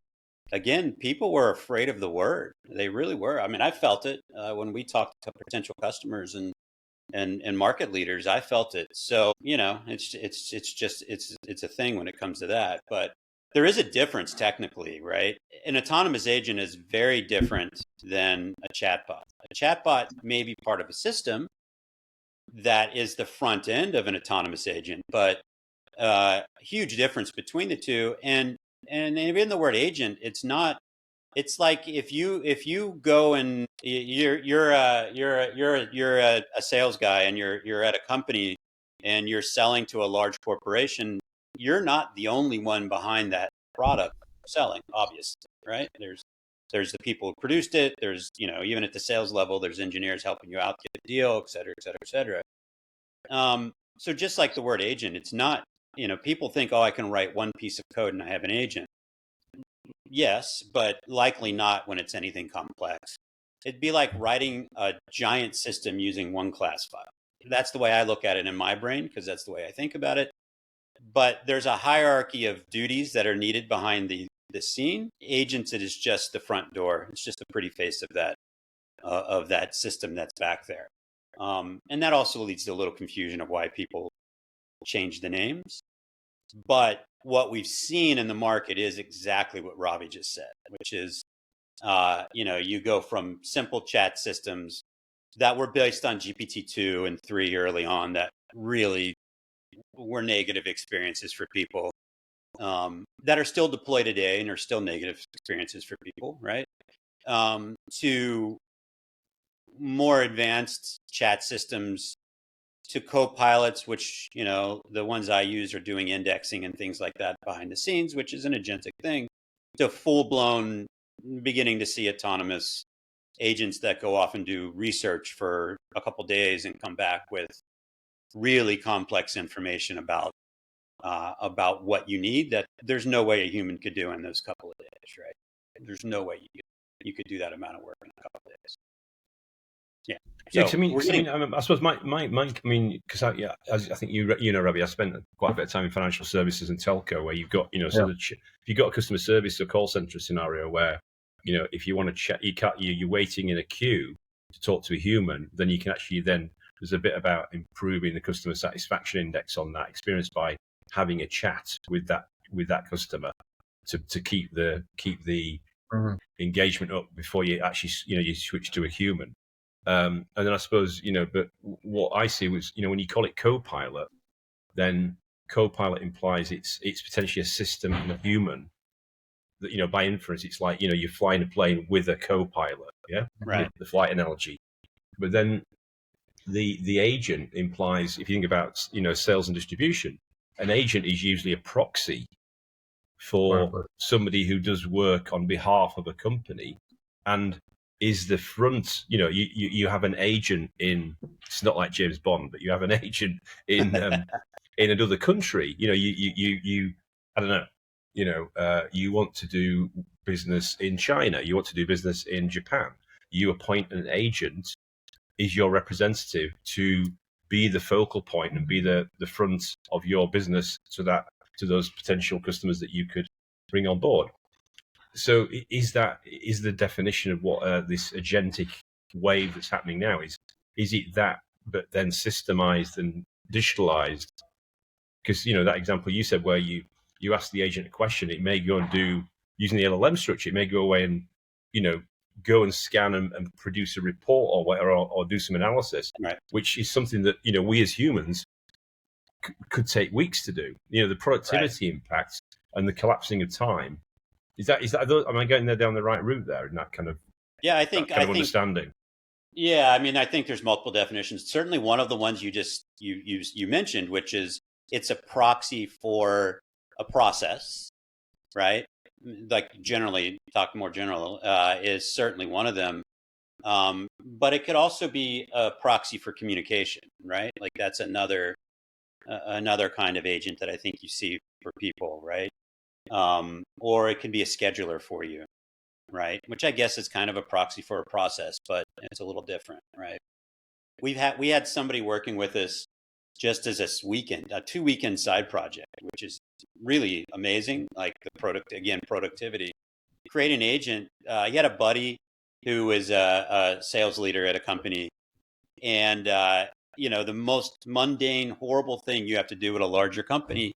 again, people were afraid of the word. They really were. I mean, I felt it when we talked to potential customers and market leaders. I felt it. So, it's a thing when it comes to that. But there is a difference technically, right? An autonomous agent is very different than a chatbot. A chatbot may be part of a system that is the front end of an autonomous agent, but huge difference between the two. And in the word agent, it's not. It's like if you go and you're a sales guy and you're at a company and you're selling to a large corporation. You're not the only one behind that product selling, obviously, right? There's the people who produced it. There's, even at the sales level, there's engineers helping you out get the deal, et cetera, et cetera, et cetera. So just like the word agent, it's not, people think, oh, I can write one piece of code and I have an agent. Yes, but likely not when it's anything complex. It'd be like writing a giant system using one class file. That's the way I look at it in my brain, because that's the way I think about it. But there's a hierarchy of duties that are needed behind the scene. Agents, it is just the front door. It's just the pretty face of that system that's back there. And that also leads to a little confusion of why people change the names. But what we've seen in the market is exactly what Ravi just said, which is, you go from simple chat systems that were based on GPT-2 and 3 early on that really were negative experiences for people, that are still deployed today and are still negative experiences for people, right? To more advanced chat systems, to co-pilots, which, the ones I use are doing indexing and things like that behind the scenes, which is an agentic thing, to full-blown beginning to see autonomous agents that go off and do research for a couple days and come back with really complex information about what you need that there's no way a human could do in those couple of days, right? There's no way you could do that amount of work in a couple of days. Yeah. Yeah, So I suppose because I think Ravi, I spent quite a bit of time in financial services and telco, where you've got, if you've got a customer service or call center scenario where, if you want to chat, you're waiting in a queue to talk to a human, then you can actually there's a bit about improving the customer satisfaction index on that experience by having a chat with that customer to keep the engagement up before you actually, you switch to a human. And then I suppose, but what I see was, when you call it co-pilot, then co-pilot implies it's potentially a system and a human that, by inference, it's like, you're flying a plane with a co-pilot, yeah? Right. The flight analogy. But then the agent implies, if you think about, sales and distribution, an agent is usually a proxy for somebody who does work on behalf of a company and is the front. You have an agent in, it's not like James Bond, but you have an agent in in another country. You I don't know, you want to do business in China, you want to do business in Japan, you appoint an agent, is your representative, to be the focal point and be the front of your business to those potential customers that you could bring on board. So is the definition of what this agentic wave that's happening now is it that, but then systemized and digitalized? Because that example you said where you ask the agent a question, it may go and do, using the LLM structure, it may go away and go and scan and produce a report or whatever, or do some analysis, right, which is something that we as humans could take weeks to do. The productivity impact and the collapsing of time. Is that am I getting there down the right route there in that kind of I think understanding? Yeah, I mean, I think there's multiple definitions. Certainly, one of the ones you mentioned, which is it's a proxy for a process, right? Like generally, talk more general, is certainly one of them. But it could also be a proxy for communication, right? Like that's another kind of agent that I think you see for people, right? Or it can be a scheduler for you, right? Which I guess is kind of a proxy for a process, but it's a little different, right? We had somebody working with us just as a 2-weekend side project, which is really amazing. Like productivity. Create an agent. He had a buddy who was a sales leader at a company, and the most mundane, horrible thing you have to do at a larger company,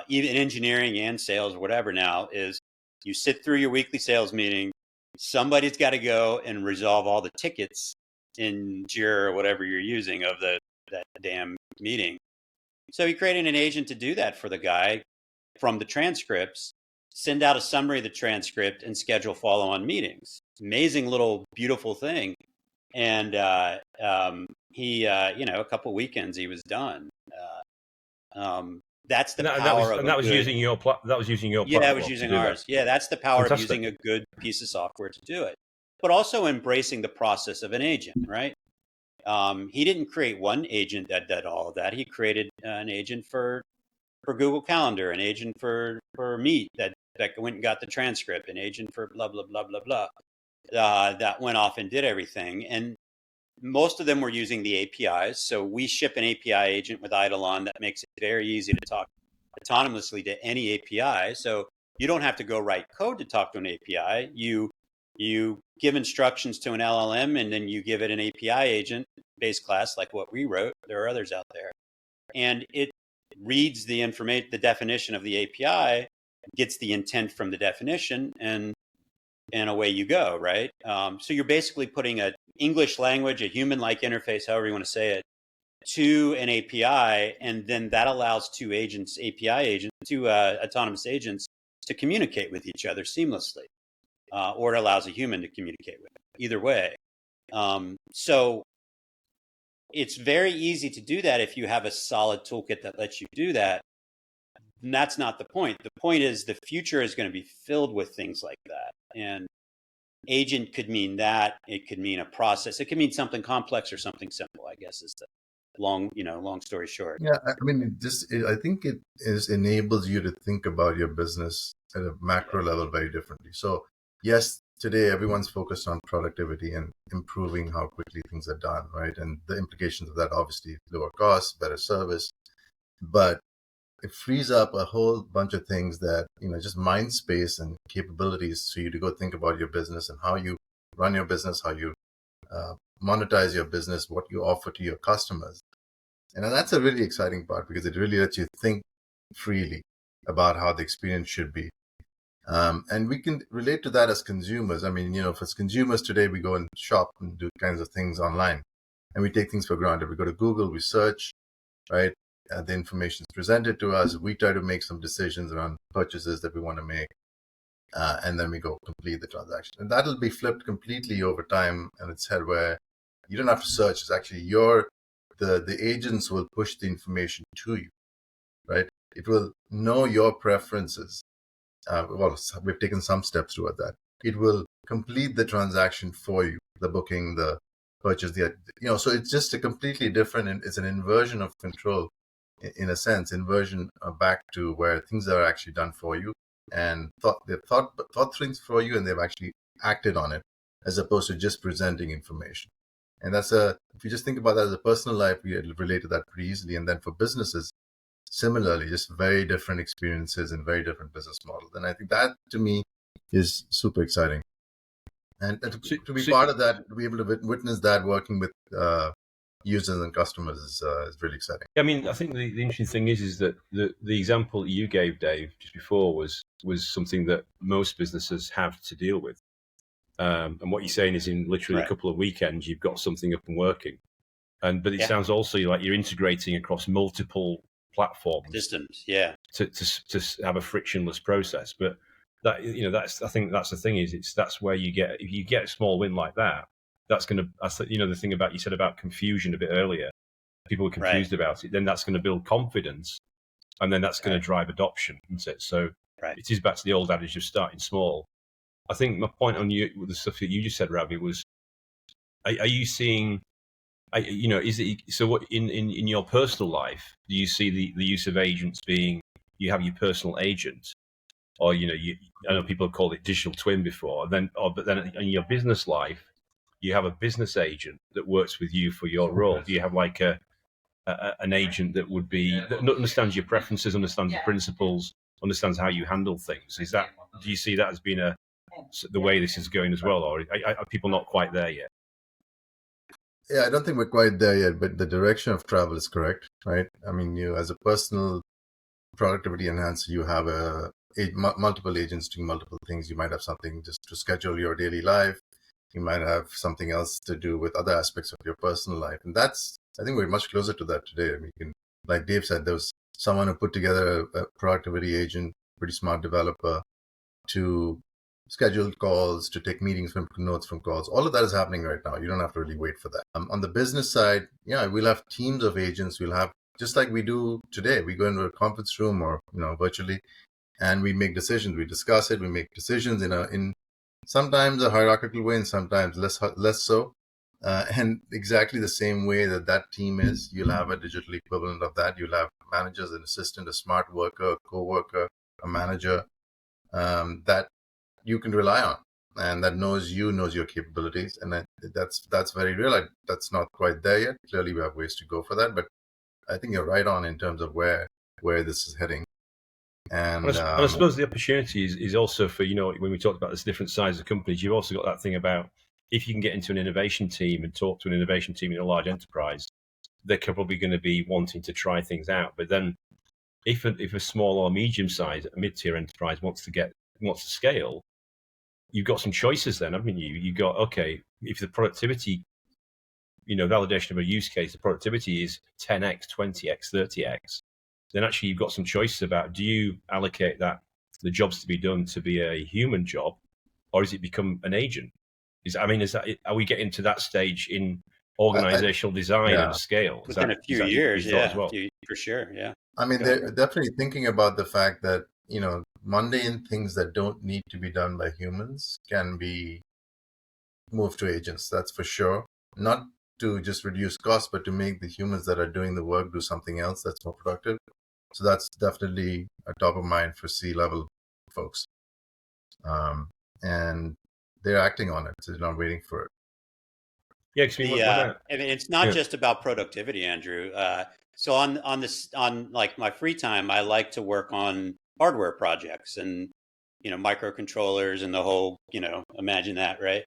even engineering and sales or whatever now, is you sit through your weekly sales meeting. Somebody's got to go and resolve all the tickets in Jira or whatever you're using of that damn meeting. So he created an agent to do that for the guy from the transcripts, send out a summary of the transcript, and schedule follow-on meetings. Amazing little beautiful thing. And he, a couple of weekends, he was done. That's the power of. And that was using your platform. Yeah, I was using ours. Yeah, that's the power of using a good piece of software to do it. But also embracing the process of an agent, right? He didn't create one agent that did all of that. He created an agent for Google Calendar, an agent for Meet that went and got the transcript, an agent for blah blah blah blah blah. That went off and did everything. And most of them were using the APIs. So we ship an API agent with Eidolon that makes it very easy to talk autonomously to any API. So you don't have to go write code to talk to an API. You give instructions to an LLM, and then you give it an API agent base class like what we wrote. There are others out there. And it reads the information, the definition of the API, gets the intent from the definition, and away you go, right? So you're basically putting a English language, a human-like interface, however you want to say it, to an API, and then that allows two autonomous agents to communicate with each other seamlessly, or it allows a human to communicate with it. Either way. So it's very easy to do that if you have a solid toolkit that lets you do that. And that's not the point. The point is the future is going to be filled with things like that. And agent could mean that. It could mean a process. It could mean something complex or something simple, I guess, is the long story short. Yeah, I mean, I think it enables you to think about your business at a macro level very differently. So yes, today everyone's focused on productivity and improving how quickly things are done, right? And the implications of that, obviously, lower costs, better service. But it frees up a whole bunch of things that, just mind space and capabilities for you to go think about your business and how you run your business, how you monetize your business, what you offer to your customers. And that's a really exciting part because it really lets you think freely about how the experience should be. And we can relate to that as consumers. I mean, if as consumers today, we go and shop and do kinds of things online, and we take things for granted. We go to Google, we search, right? The information is presented to us. We try to make some decisions around purchases that we want to make, and then we go complete the transaction. And that'll be flipped completely over time on its head, where you don't have to search. It's actually the agents will push the information to you, right? It will know your preferences. Well, we've taken some steps toward that. It will complete the transaction for you, the booking, the purchase, so it's just a completely different, and it's an inversion of control, in a sense, inversion back to where things are actually done for you, and they've thought things for you, and they've actually acted on it, as opposed to just presenting information. And if you just think about that as a personal life, we relate to that pretty easily. And then for businesses, similarly, just very different experiences and very different business models. And I think that, to me, is super exciting. And to be part of that, to be able to witness that working with users and customers is really exciting. I mean, I think the interesting thing is that the example that you gave, Dave, just before was something that most businesses have to deal with. And what you're saying is, in literally a couple of weekends, you've got something up and working. But it sounds also like you're integrating across multiple platforms, systems, to have a frictionless process. But that, I think that's the thing, is that's where if you get a small win like that, that's going to, the thing about, you said about confusion a bit earlier, people were confused about it, then that's going to build confidence, and then that's going to drive adoption, isn't it? So it is back to the old adage of starting small. I think my point on the stuff that you just said, Ravi, was, are you seeing, is it, so what in your personal life, do you see the use of agents being, you have your personal agent, or, I know people have called it digital twin before, but then in your business life, you have a business agent that works with you for your role. Do you have like an agent that understands your preferences, understands your principles, understands how you handle things? Do you see that as being the way this is going as well, or are people not quite there yet? Yeah, I don't think we're quite there yet, but the direction of travel is correct, right? I mean, as a personal productivity enhancer, you have multiple agents doing multiple things. You might have something just to schedule your daily life. You might have something else to do with other aspects of your personal life. And I think we're much closer to that today. I mean, like Dave said, there was someone who put together a productivity agent, pretty smart developer, to schedule calls, to take meetings from notes from calls. All of that is happening right now. You don't have to really wait for that. On the business side, we'll have teams of agents. We'll have, just like we do today, we go into a conference room or, virtually, and we make decisions. We discuss it. We make decisions in sometimes a hierarchical way, and sometimes less so. And exactly the same way that team is, you'll have a digital equivalent of that. You'll have managers, an assistant, a smart worker, a co-worker, a manager that you can rely on, and that knows your capabilities. And that's very real. That's not quite there yet. Clearly, we have ways to go for that, but I think you're right on in terms of where this is heading. And I suppose the opportunity is also for, when we talked about this different size of companies, you've also got that thing about, if you can get into an innovation team and talk to an innovation team in a large enterprise, they're probably going to be wanting to try things out. But then if a small or medium size, a mid-tier enterprise wants to scale, you've got some choices then, haven't you? You've got, okay, if the productivity, validation of a use case, the productivity is 10x, 20x, 30x, then actually you've got some choices about, do you allocate the jobs to be done to be a human job, or does it become an agent? Are we getting to that stage in organizational design and scale? Within a few years, for sure, yeah. I mean, they're definitely thinking about the fact that, mundane things that don't need to be done by humans can be moved to agents. That's for sure. Not to just reduce costs, but to make the humans that are doing the work do something else that's more productive. So that's definitely a top of mind for C-level folks. And they're acting on it. So they're not waiting for it. Yeah, I mean, it's not just about productivity, Andrew. So on like my free time, I like to work on hardware projects and, microcontrollers and the whole, imagine that, right?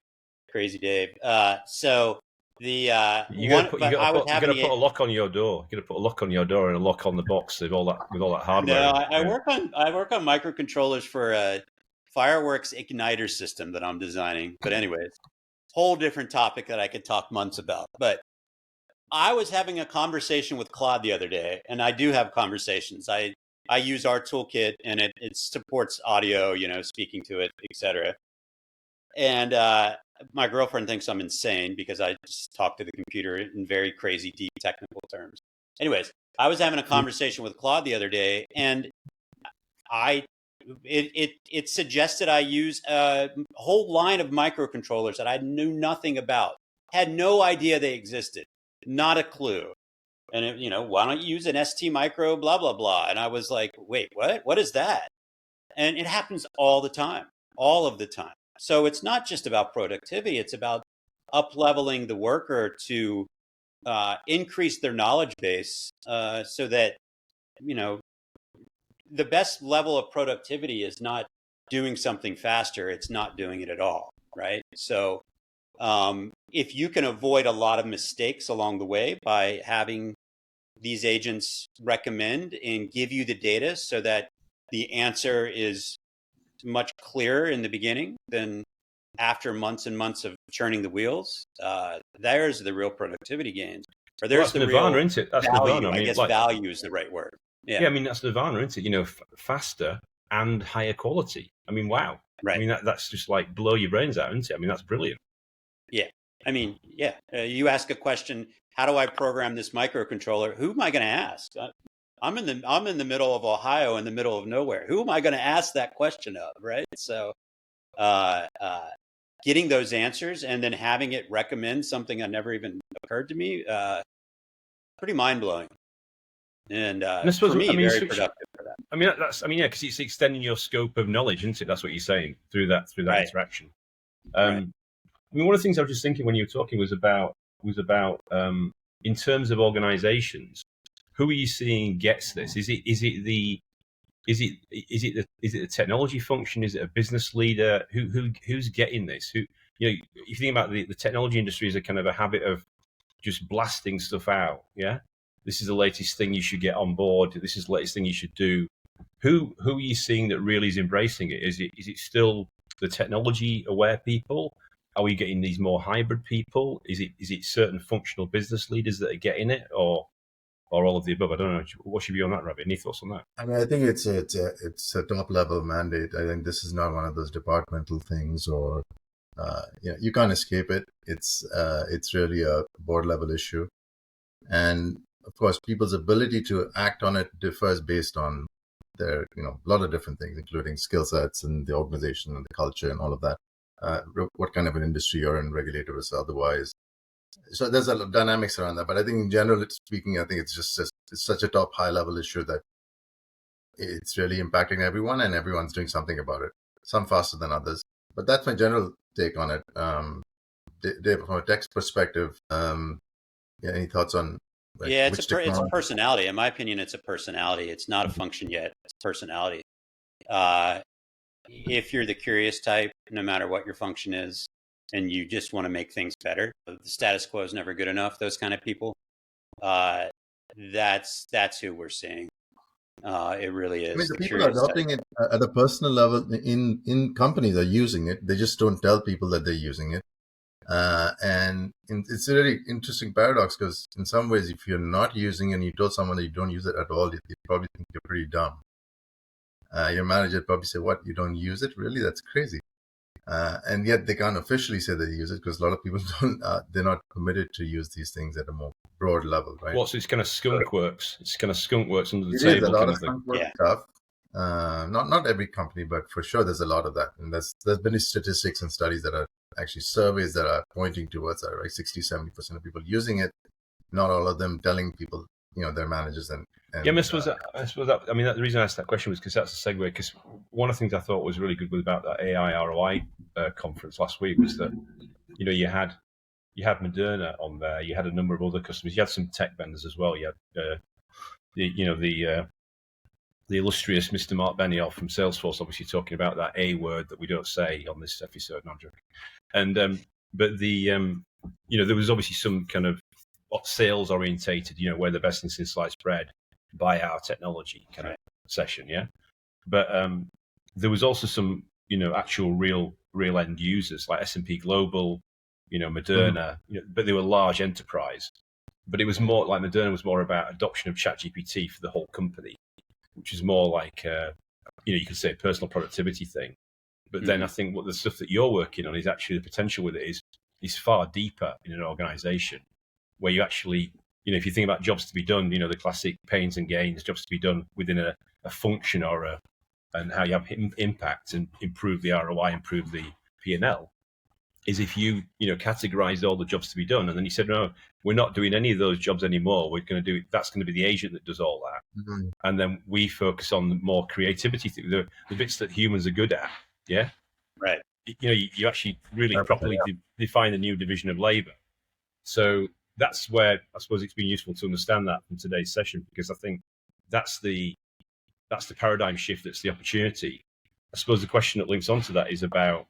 Crazy Dave. So you got to put a lock on your door. You got to put a lock on your door and a lock on the box with all that hardware. No, I work on microcontrollers for a fireworks igniter system that I'm designing. But anyways, whole different topic that I could talk months about. But I was having a conversation with Claude the other day, and I do have conversations. I use our toolkit, and it supports audio, speaking to it, etc. And my girlfriend thinks I'm insane because I just talk to the computer in very crazy, deep technical terms. Anyways, I was having a conversation with Claude the other day, and it suggested I use a whole line of microcontrollers that I knew nothing about, had no idea they existed, not a clue. And why don't you use an ST micro, blah, blah, blah. And I was like, wait, what? What is that? And it happens all the time, all of the time. So it's not just about productivity. It's about up-leveling the worker to increase their knowledge base so that, the best level of productivity is not doing something faster. It's not doing it at all, right? So if you can avoid a lot of mistakes along the way by having these agents recommend and give you the data so that the answer is much clearer in the beginning than after months and months of churning the wheels, there's the real productivity gains. Or there's the nirvana, real isn't it? That's value. nirvana. I guess value is the right word. Yeah, I mean, that's nirvana, isn't it? Faster and higher quality. I mean, wow. Right. I mean, that's just like blow your brains out, isn't it? I mean, that's brilliant. Yeah. I mean, yeah. You ask a question, how do I program this microcontroller? Who am I going to ask? I'm in the middle of Ohio, in the middle of nowhere. Who am I going to ask that question of, right? So getting those answers and then having it recommend something that never even occurred to me, pretty mind-blowing. And for me, very productive for that. I mean, because it's extending your scope of knowledge, isn't it? That's what you're saying through that Right. interaction. Right. I mean, one of the things I was just thinking when you were talking was about in terms of organizations, who are you seeing gets this? Is it the technology function? Is it a business leader? Who's getting this? If you think about the technology industry as a kind of a habit of just blasting stuff out. Yeah, this is the latest thing you should get on board. This is the latest thing you should do. Who are you seeing that really is embracing it? Is it still the technology aware people? Are we getting these more hybrid people? Is it certain functional business leaders that are getting it, or all of the above? I don't know. What's your view on that, Ravi? Any thoughts on that? I mean, I think it's a top level mandate. I think this is not one of those departmental things, or you can't escape it. It's really a board level issue, and of course, people's ability to act on it differs based on their a lot of different things, including skill sets and the organization and the culture and all of that. What kind of an industry you're in, regulated or otherwise. So there's a lot of dynamics around that. But I think in general speaking, I think it's such a top high level issue that it's really impacting everyone and everyone's doing something about it, some faster than others. But that's my general take on it. Dave, from a text perspective, any thoughts on it's a personality. In my opinion, it's a personality. It's not a function yet. It's personality. If you're the curious type, no matter what your function is, and you just want to make things better, the status quo is never good enough. Those kind of people, that's who we're seeing. It really is. I mean, the people are adopting it at a personal level in companies are using it. They just don't tell people that they're using it. And it's a really interesting paradox because in some ways, if you're not using it and you told someone that you don't use it at all, they probably think you're pretty dumb. Your manager would probably say, "What, you don't use it? Really? That's crazy." And yet they can't officially say they use it because a lot of people don't. They're not committed to use these things at a more broad level, right? Well, so it's kind of skunk works. It's kind of skunk works under the it table. Is a lot kind of skunk work stuff. Not every company, but for sure there's a lot of that. And there's been statistics and studies that are actually surveys that are pointing towards that, right? 60-70% of people using it, not all of them telling people, their managers and yeah, I suppose that. I mean, the reason I asked that question was because that's a segue. Because one of the things I thought was really good about that AI ROI conference last week was that you had Moderna on there. You had a number of other customers. You had some tech vendors as well. You had the illustrious Mr. Mark Benioff from Salesforce, obviously talking about that A word that we don't say on this episode. No, I'm joking. And but there was obviously some kind of sales orientated, where the best in sliced bread, buy our technology kind of session, yeah. But there was also some actual real end users like S&P Global, Moderna, but they were large enterprise. But it was more like Moderna was more about adoption of ChatGPT for the whole company, which is more like you could say a personal productivity thing. But then I think what the stuff that you're working on is actually the potential with it is far deeper in an organization where you actually, if you think about jobs to be done, the classic pains and gains, jobs to be done within a function and how you have impact and improve the ROI, improve the P&L, is if you categorized all the jobs to be done and then you said, no, we're not doing any of those jobs anymore. We're going to do that's going to be the agent that does all that. Mm-hmm. And then we focus on the more creativity, the bits that humans are good at. Yeah. Right. You actually really properly define a new division of labor. So that's where I suppose it's been useful to understand that from today's session, because I think that's the paradigm shift. That's the opportunity. I suppose the question that links onto that is about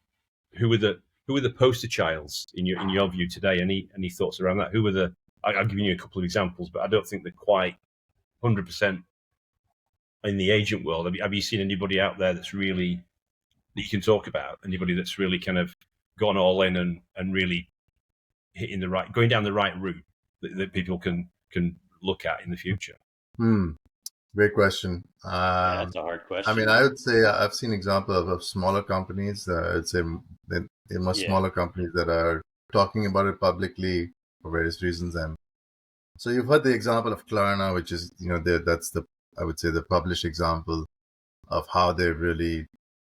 who are the poster childs in your view today? Any thoughts around that? I'll give you a couple of examples, but I don't think they're quite 100% in the agent world. Have you seen anybody out there that you can talk about? Anybody that's really kind of gone all in and really going down the right route that people can look at in the future? Great question. Yeah, that's a hard question. I mean, I would say I've seen examples of smaller companies. I'd say they're much smaller companies that are talking about it publicly for various reasons. And so you've heard the example of Klarna, which is, that's I would say the published example of how they really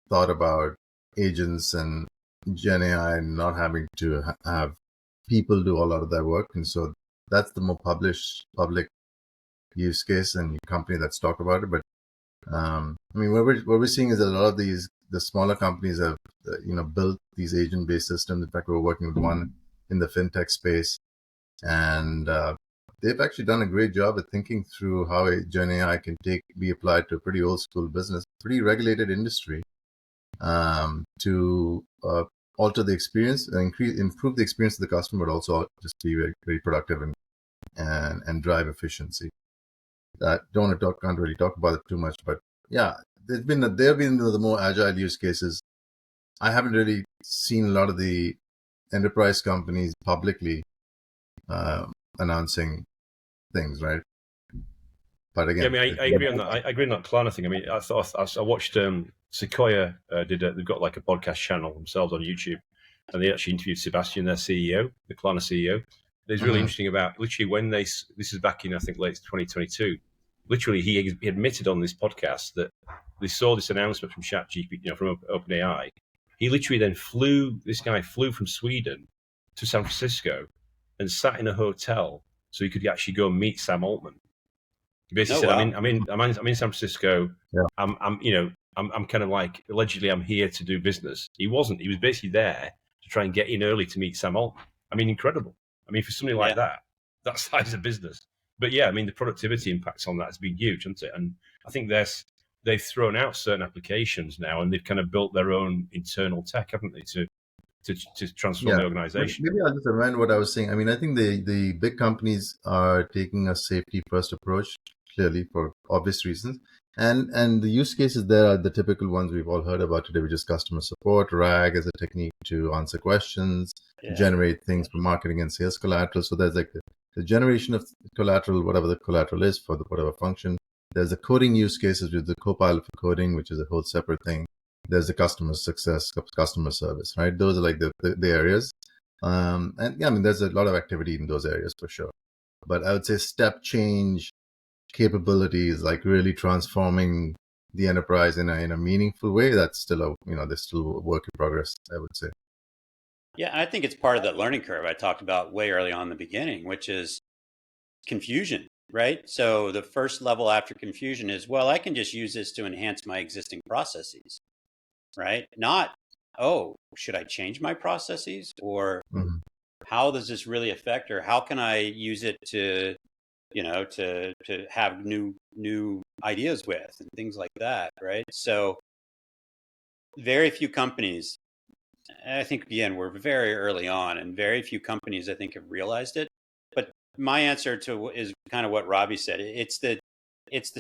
thought about agents and Gen AI and not having to have people do a lot of that work. And so that's the more public use case and company that's talked about it. But I mean, what we're seeing is that a lot of the smaller companies have built these agent-based systems. In fact, we're working with one in the FinTech space, and they've actually done a great job at thinking through how Gen AI can be applied to a pretty old school business, pretty regulated industry, to alter the experience and improve the experience of the customer, but also just be very, very productive and drive efficiency. Can't really talk about it too much, but yeah, they've been the more agile use cases. I haven't really seen a lot of the enterprise companies publicly announcing things, right? But again, I agree on that. I agree on that Klarna thing. I mean, I watched Sequoia they've got like a podcast channel themselves on YouTube, and they actually interviewed Sebastian, their CEO, the Klarna CEO. It's really interesting about literally when this is back in, I think, late 2022. Literally, he admitted on this podcast that they saw this announcement from ChatGPT, from OpenAI. He literally then flew from Sweden to San Francisco and sat in a hotel so he could actually go and meet Sam Altman. He basically said, wow. I'm in San Francisco. Yeah. I'm kind of like, allegedly I'm here to do business. He wasn't. He was basically there to try and get in early to meet Sam Altman. I mean, incredible. I mean, for something like that size of business. But yeah, I mean, the productivity impacts on that has been huge, hasn't it? And I think they've thrown out certain applications now, and they've kind of built their own internal tech, haven't they, to transform the organization. Maybe I'll just amend what I was saying. I mean, I think the big companies are taking a safety first approach, clearly for obvious reasons. And the use cases there are the typical ones we've all heard about today, which is customer support, RAG as a technique to answer questions, generate things for marketing and sales collateral. So there's like the generation of collateral, whatever the collateral is for whatever function. There's the coding use cases with the Copilot for coding, which is a whole separate thing. There's the customer success, customer service, right? Those are like the areas. And yeah, I mean, there's a lot of activity in those areas for sure. But I would say step change capabilities, like really transforming the enterprise in a meaningful way, that's still there's still a work in progress, I would say. Yeah, I think it's part of that learning curve I talked about way early on in the beginning, which is confusion, right? So the first level after confusion is, well, I can just use this to enhance my existing processes, right? Not, oh, should I change my processes, or how does this really affect, or how can I use it to have new ideas with and things like that, right? So very few companies, I think, again, we're very early on, and very few companies, I think, have realized it. But my answer is kind of what Ravi said. It's the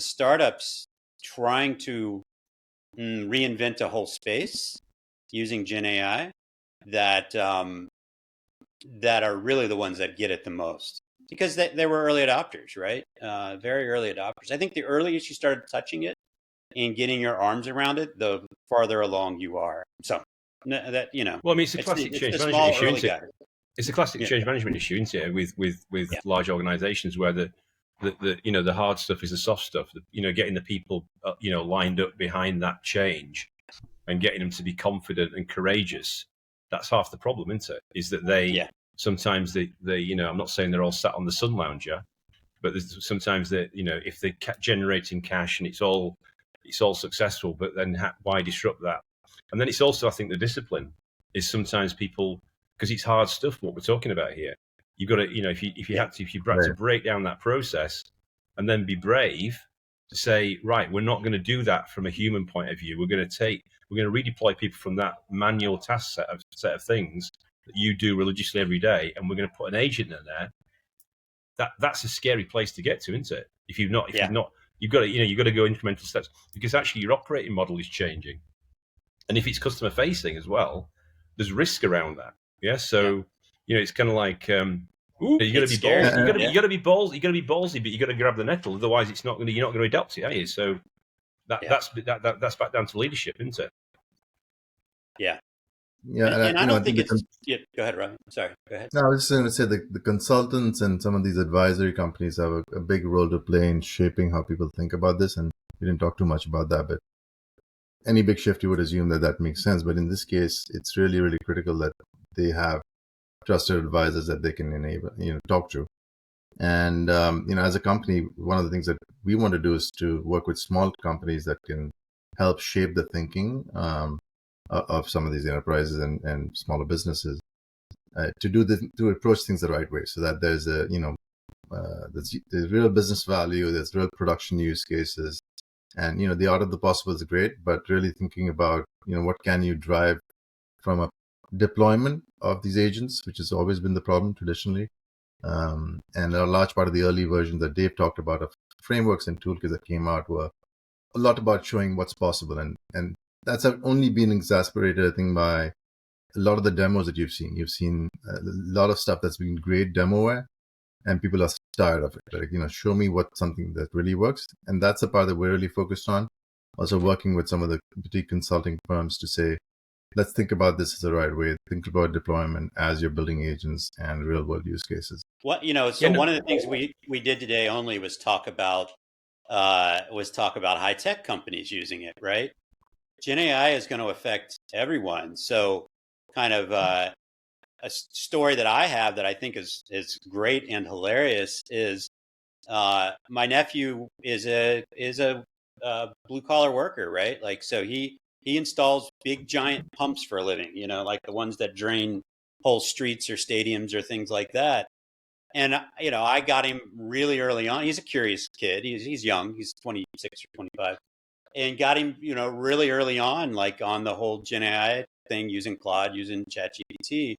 startups trying to reinvent a whole space using Gen AI that that are really the ones that get it the most, because they were early adopters, right? Very early adopters. I think the earliest you started touching it and getting your arms around it, the farther along you are. So that, Well, I mean, it's a classic it's change the management small issue, early isn't it? guy. It's a classic Yeah, change management issue, isn't it? With yeah, large organisations where the hard stuff is the soft stuff. Getting the people lined up behind that change and getting them to be confident and courageous. That's half the problem, isn't it? Is that yeah, sometimes they I'm not saying they're all sat on the sun lounger, but sometimes if they're generating cash and it's all successful, but then why disrupt that? And then it's also, I think, the discipline is sometimes people, because it's hard stuff what we're talking about here. You've got to, if you yeah, had to break down that process and then be brave to say, right, we're not going to do that from a human point of view. We're going to redeploy people from that manual task set of things that you do religiously every day, and we're going to put an agent in there. That's a scary place to get to, isn't it? If you've not, you've got to go incremental steps, because actually your operating model is changing, and if it's customer facing as well, there's risk around that. Yeah, so it's kind of like you got to be scary. ballsy. You got to be ballsy. You got to be ballsy, but you got to grab the nettle. Otherwise, you're not going to adopt it, are you? So that's back down to leadership, isn't it? Yeah. Yeah, and I don't think it's. Yeah, go ahead, Ravi. Sorry, go ahead. No, I was just going to say the consultants and some of these advisory companies have a big role to play in shaping how people think about this. And we didn't talk too much about that, but any big shift, you would assume that makes sense. But in this case, it's really, really critical that they have trusted advisors that they can enable, talk to. And, as a company, one of the things that we want to do is to work with small companies that can help shape the thinking of some of these enterprises and smaller businesses to approach things the right way, so that there's there's real business value, there's real production use cases, and the art of the possible is great, but really thinking about what can you drive from a deployment of these agents, which has always been the problem traditionally. And a large part of the early versions that Dave talked about of frameworks and toolkits that came out were a lot about showing what's possible. And that's only been exacerbated, I think, by a lot of the demos that you've seen. You've seen a lot of stuff that's been great demoware, and people are tired of it. Like, show me what something that really works. And that's the part that we're really focused on. Also working with some of the boutique consulting firms to say, let's think about this as the right way. Think about deployment as you're building agents and real world use cases. One of the things we did today only was talk about high tech companies using it, right? Gen AI is going to affect everyone. So kind of a story that I have that I think is great and hilarious is my nephew is a blue collar worker, right? Like, so he installs big giant pumps for a living, like the ones that drain whole streets or stadiums or things like that. And I got him really early on. He's a curious kid. He's young. He's 26 or 25, and got him really early on, like on the whole Gen AI thing, using Claude, using ChatGPT,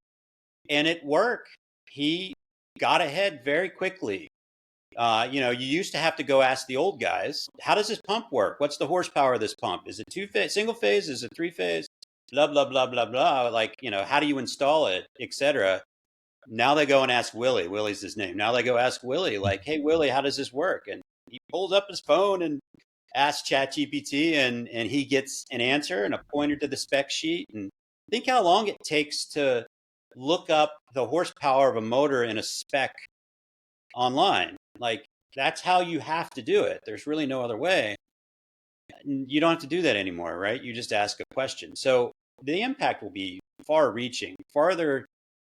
and it worked. He got ahead very quickly. You used to have to go ask the old guys, how does this pump work? What's the horsepower of this pump? Is it single phase? Is it three phase? Blah, blah, blah, blah, blah. Like, how do you install it, etc. Now they go and ask Willie. Willie's his name. Now they go ask Willie, like, hey, Willie, how does this work? And he pulls up his phone and asks ChatGPT, and he gets an answer and a pointer to the spec sheet. And think how long it takes to look up the horsepower of a motor in a spec online. Like, that's how you have to do it. There's really no other way. You don't have to do that anymore, right? You just ask a question. So the impact will be far reaching, farther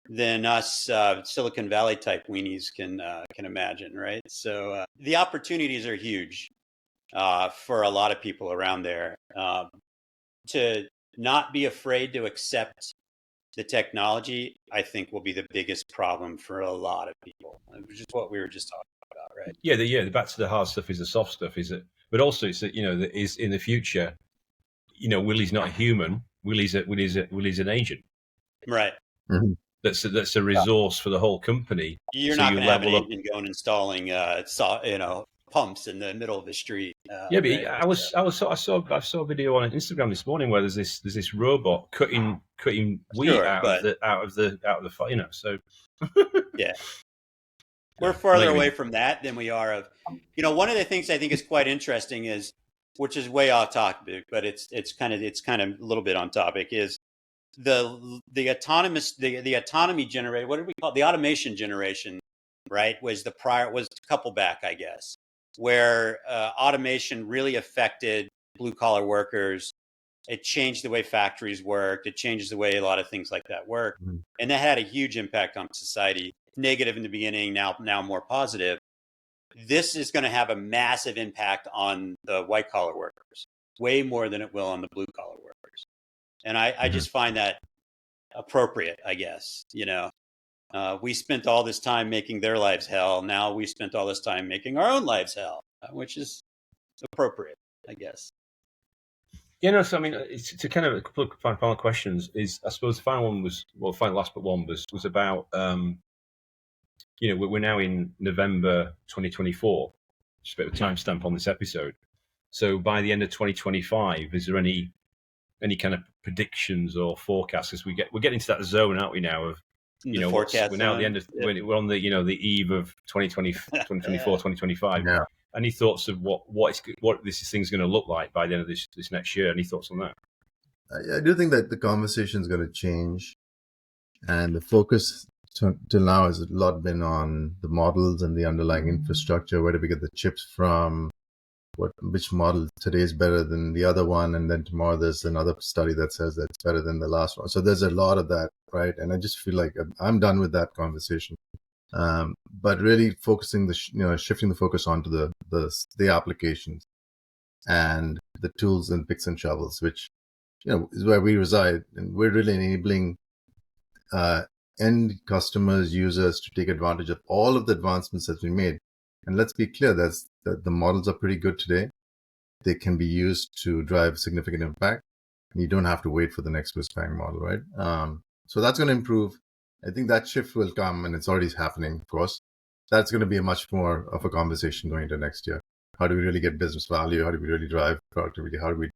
than us Silicon Valley type weenies can imagine, right? So the opportunities are huge for a lot of people around there to not be afraid to accept the technology. I think will be the biggest problem for a lot of people, which is what we were just talking about, right? Yeah, the back to the hard stuff is the soft stuff, is it? But also, it's that that is in the future. Willie's not a human. Willie's an agent, right? Mm-hmm. That's a resource for the whole company. You're not going to have an agent going installing pumps in the middle of the street. Yeah, but Right? I saw a video on Instagram this morning where there's this robot cutting wheat Sure, but out of the fire, you know. So yeah, we're yeah, I know farther what you away mean. from that than we are of, one of the things I think is quite interesting is, which is way off topic, but it's kind of a little bit on topic, is the autonomy generator. What did we call it? The automation generation, right? Was a couple back, I guess, where automation really affected blue collar workers. It changed the way factories worked. It changes the way a lot of things like that work, and that had a huge impact on society. Negative in the beginning, now more positive. This is going to have a massive impact on the white collar workers, way more than it will on the blue collar workers. And I just find that appropriate, I guess. We spent all this time making their lives hell. Now we spent all this time making our own lives hell, which is appropriate, I guess. Yeah, no. So I mean, it's to kind of a couple of final questions. Is I suppose the final one was final last but one was about we're now in November 2024. Just a bit of a timestamp on this episode. So by the end of 2025, is there any kind of predictions or forecasts? Because we're getting to that zone, aren't we now? Of we're now at the end of we're on the the eve of 2020, 2024, 2025. Yeah. Any thoughts of what this thing's going to look like by the end of this next year? Any thoughts on that? I do think that the conversation is going to change, and the focus till now has a lot been on the models and the underlying infrastructure. Where do we get the chips from? Which model today is better than the other one, and then tomorrow there's another study that says that it's better than the last one. So there's a lot of that, right? And I just feel like I'm done with that conversation. But really focusing shifting the focus onto the applications and the tools and picks and shovels, which is where we reside, and we're really enabling end customers, users to take advantage of all of the advancements that we made. And let's be clear, that the models are pretty good today. They can be used to drive significant impact. And you don't have to wait for the next whiz-bang model, right? So that's going to improve. I think that shift will come, and it's already happening, of course. That's going to be a much more of a conversation going into next year. How do we really get business value? How do we really drive productivity? How do we,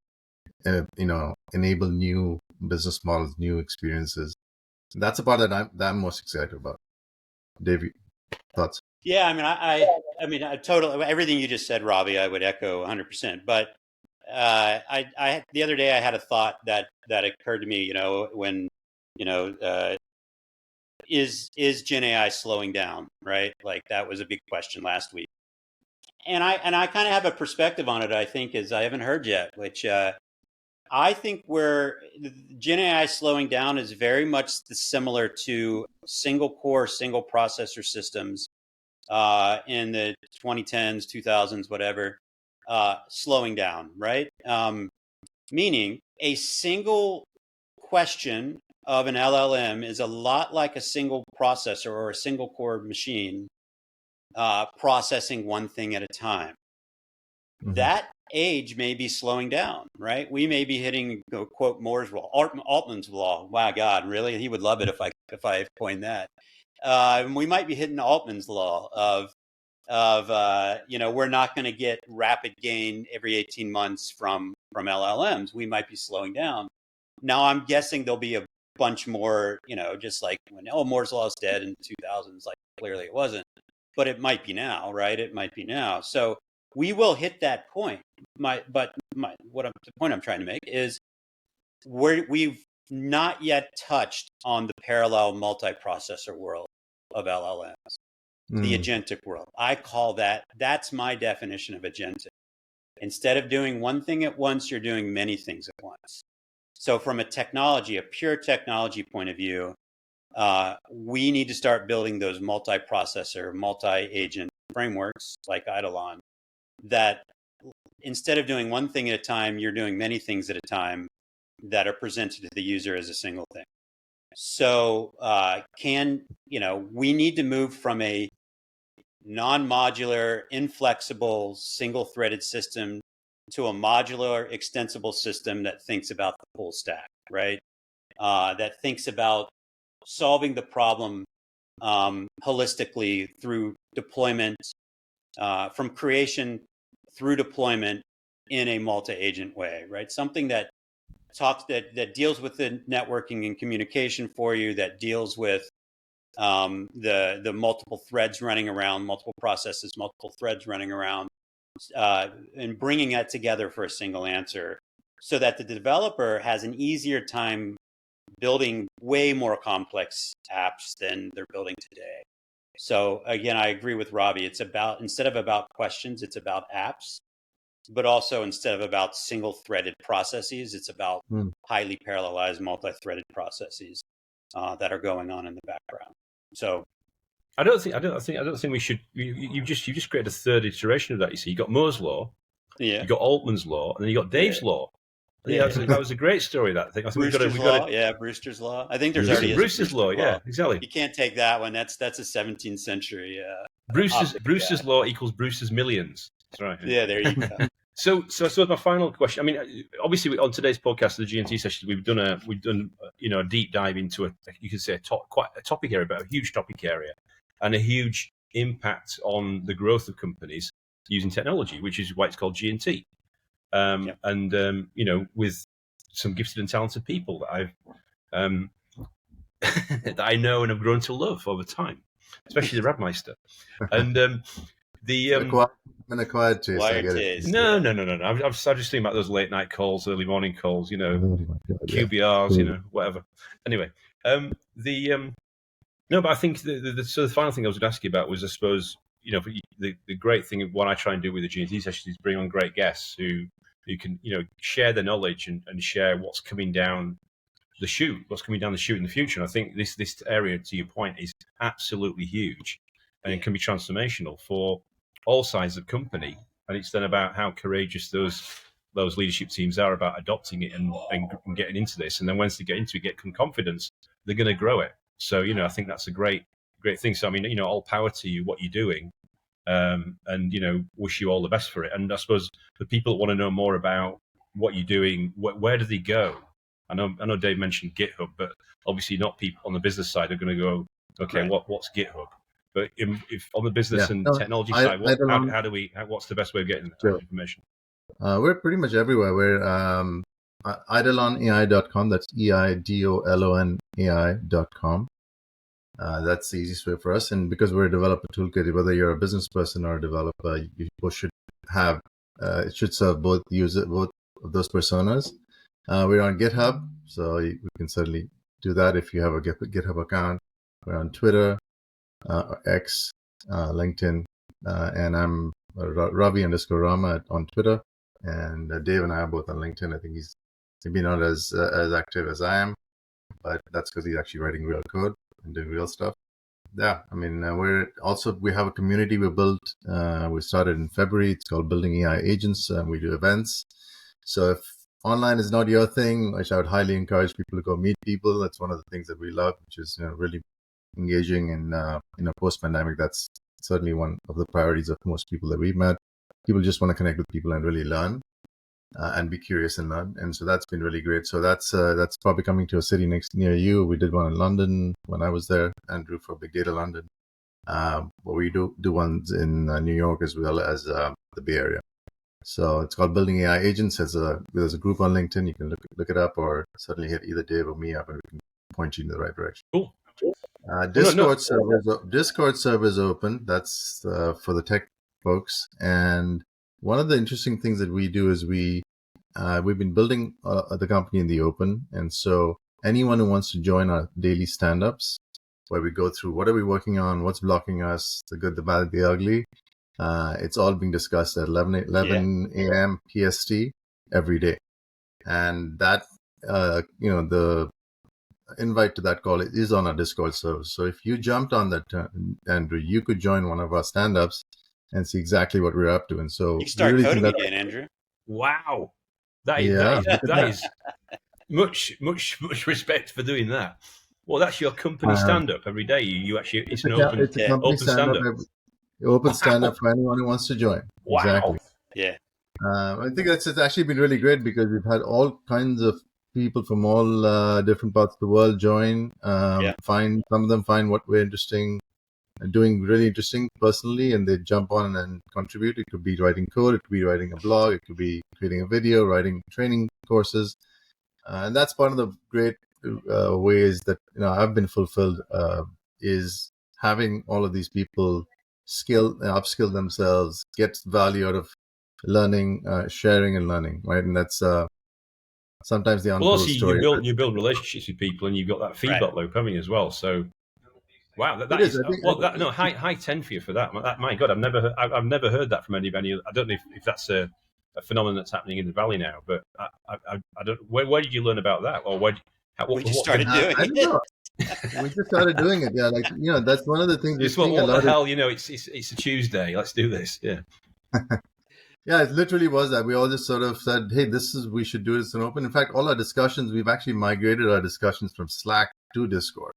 enable new business models, new experiences? That's the part that I'm most excited about. Dave, thoughts? Yeah, I mean, I totally everything you just said, Ravi, I would echo 100%. But I the other day I had a thought that occurred to me. When is Gen AI slowing down? Right, like that was a big question last week, and I kind of have a perspective on it. I think is I haven't heard yet, which I think where Gen AI slowing down is very much similar to single core, single processor systems in the 2010s, 2000s, whatever, slowing down, right? Meaning a single question of an LLM is a lot like a single processor or a single core machine processing one thing at a time. Mm-hmm. That age may be slowing down, right? We may be hitting, quote, Moore's law, Altman's law. Wow, God, really? He would love it if I coined that. We might be hitting Altman's law of we're not going to get rapid gain every 18 months from LLMs. We might be slowing down. Now I'm guessing there'll be a bunch more, just like when Moore's law is dead in 2000s, like clearly it wasn't, but it might be now, right? It might be now. So we will hit that point. The point I'm trying to make is we've not yet touched on the parallel multiprocessor world of LLMs. The agentic world. I call that's my definition of agentic. Instead of doing one thing at once, you're doing many things at once. So from a pure technology point of view, we need to start building those multiprocessor, multi-agent frameworks like Eidolon that instead of doing one thing at a time, you're doing many things at a time that are presented to the user as a single thing. So we need to move from a non-modular, inflexible, single-threaded system to a modular, extensible system that thinks about the full stack, right? That thinks about solving the problem holistically through deployment, from creation through deployment in a multi-agent way, right? Something that deals with the networking and communication for you, that deals with the multiple threads running around, multiple processes, multiple threads running around, and bringing that together for a single answer, so that the developer has an easier time building way more complex apps than they're building today. So again, I agree with Ravi. It's about, instead of about questions, it's about apps, but also instead of about single-threaded processes, it's about highly parallelized, multi-threaded processes that are going on in the background. So I don't think we should. You just created a third iteration of that. You see, you got Moore's law, you got Altman's law, and then you got Dave's law. I think that was a great story. That thing. I think Brewster's law, Brewster's law. I think there's already Brewster's law. Yeah, exactly. You can't take that one. That's a 17th century. Brewster's law equals Brewster's millions. That's right. Yeah, there you go. So my final question. I mean, obviously on today's podcast, the G&T Sessions, we've done a deep dive into you could say quite a topic area, but a huge topic area, and a huge impact on the growth of companies using technology, which is why it's called G&T. And with some gifted and talented people that I've that I know and have grown to love over time, especially the Radmeister. And an acquired taste. I get it. No. I'm just thinking about those late night calls, early morning calls, QBRs, whatever. Anyway, no, but I think the final thing I was going to ask you about was, I suppose, the great thing of what I try and do with the G&T sessions is bring on great guests who can, share their knowledge and share what's coming down the chute in the future. And I think this area, to your point, is absolutely huge, and it can be transformational for all sizes of company. And it's then about how courageous those leadership teams are about adopting it and getting into this. And then once they get into it, get confidence, they're going to grow it. So, I think that's a great thing. So, I mean, all power to you, what you're doing, and, wish you all the best for it. And I suppose the people that want to know more about what you're doing, where do they go? I know Dave mentioned GitHub, but obviously not people on the business side are going to go, okay, right. What's GitHub? But if on the business and technology side, what's the best way of getting that information? We're pretty much everywhere. We're eidolonai.com. That's eidolonai.com. That's the easiest way for us. And because we're a developer toolkit, whether you're a business person or a developer, you should have it should serve both of those personas. We're on GitHub, so we can certainly do that if you have a GitHub account. We're on Twitter, X, LinkedIn, and I'm Ravi_Rama on Twitter, and Dave and I are both on LinkedIn. I think he's maybe not as active as I am, but that's because he's actually writing real code and doing real stuff. Yeah, I mean, we have a community we built. We started in February. It's called Building AI Agents, and we do events. So if online is not your thing, which I would highly encourage people to go meet people. That's one of the things that we love, which is really engaging in a post-pandemic. That's certainly one of the priorities of most people that we've met. People just want to connect with people and really learn and be curious and learn. And so that's been really great. So that's probably coming to a city near you. We did one in London when I was there, Andrew, for Big Data London. But we do ones in New York as well as the Bay Area. So it's called Building AI Agents. There's a group on LinkedIn. You can look it up, or certainly hit either Dave or me up, and we can point you in the right direction. Cool. Discord server is open. That's for the tech folks. And one of the interesting things that we do is we've been building the company in the open. And so anyone who wants to join our daily stand-ups, where we go through what are we working on, what's blocking us, the good, the bad, the ugly, it's all being discussed at 11 a.m. PST every day. And that, the invite to that call is on our Discord server. So if you jumped on that, Andrew, you could join one of our stand-ups and see exactly what we're up to. And so you start really coding again, Andrew. Wow. That is much respect for doing that. Well, that's your company stand-up every day. You actually, it's an open stand-up. Open stand-up for anyone who wants to join. Wow. Exactly. Yeah. I think it's actually been really great because we've had all kinds of people from all different parts of the world join. Some of them find what we're interesting, doing really interesting personally, and they jump on and contribute. It could be writing code, it could be writing a blog, it could be creating a video, writing training courses, and that's part of the great ways that I've been fulfilled, is having all of these people upskill themselves, get value out of learning, sharing and learning, right? And that's sometimes the untold story. You build relationships with people, and you've got that feedback loop coming as well. So, wow, that is high 10 for you for that. My God, I've never heard that from anybody. I don't know if that's a phenomenon that's happening in the Valley now, but I don't. Where did you learn about that, or we just started doing it? We just started doing it. Yeah, that's one of the things. It's what the hell, it's a Tuesday. Let's do this. Yeah. Yeah, it literally was that. We all just sort of said, hey, we should do this in open. In fact, all our discussions, we've actually migrated our discussions from Slack to Discord.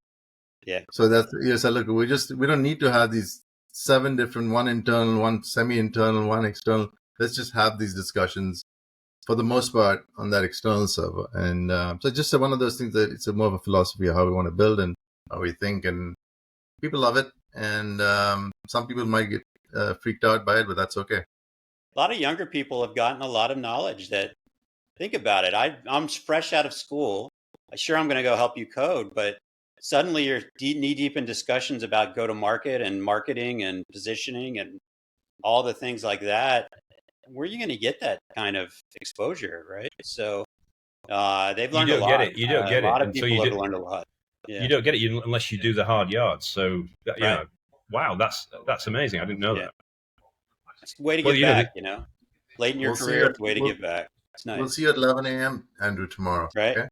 Yeah. So so look, we don't need to have these 7 different, one internal, one semi-internal, one external. Let's just have these discussions for the most part on that external server. And so just one of those things that it's more of a philosophy of how we want to build and how we think. And people love it. And some people might get freaked out by it, but that's okay. A lot of younger people have gotten a lot of knowledge that, think about it. I'm fresh out of school. Sure, I'm going to go help you code, but suddenly you're knee deep in discussions about go to market and marketing and positioning and all the things like that. Where are you going to get that kind of exposure, right? So they've learned a lot. You don't get it. A lot of people have learned a lot. Yeah. You don't get it unless you do the hard yards. So, wow, that's amazing. I didn't know that. It's a way to give back, Late in your career, it's a way to give back. It's nice. We'll see you at 11 a.m., Andrew, tomorrow. Right. Okay?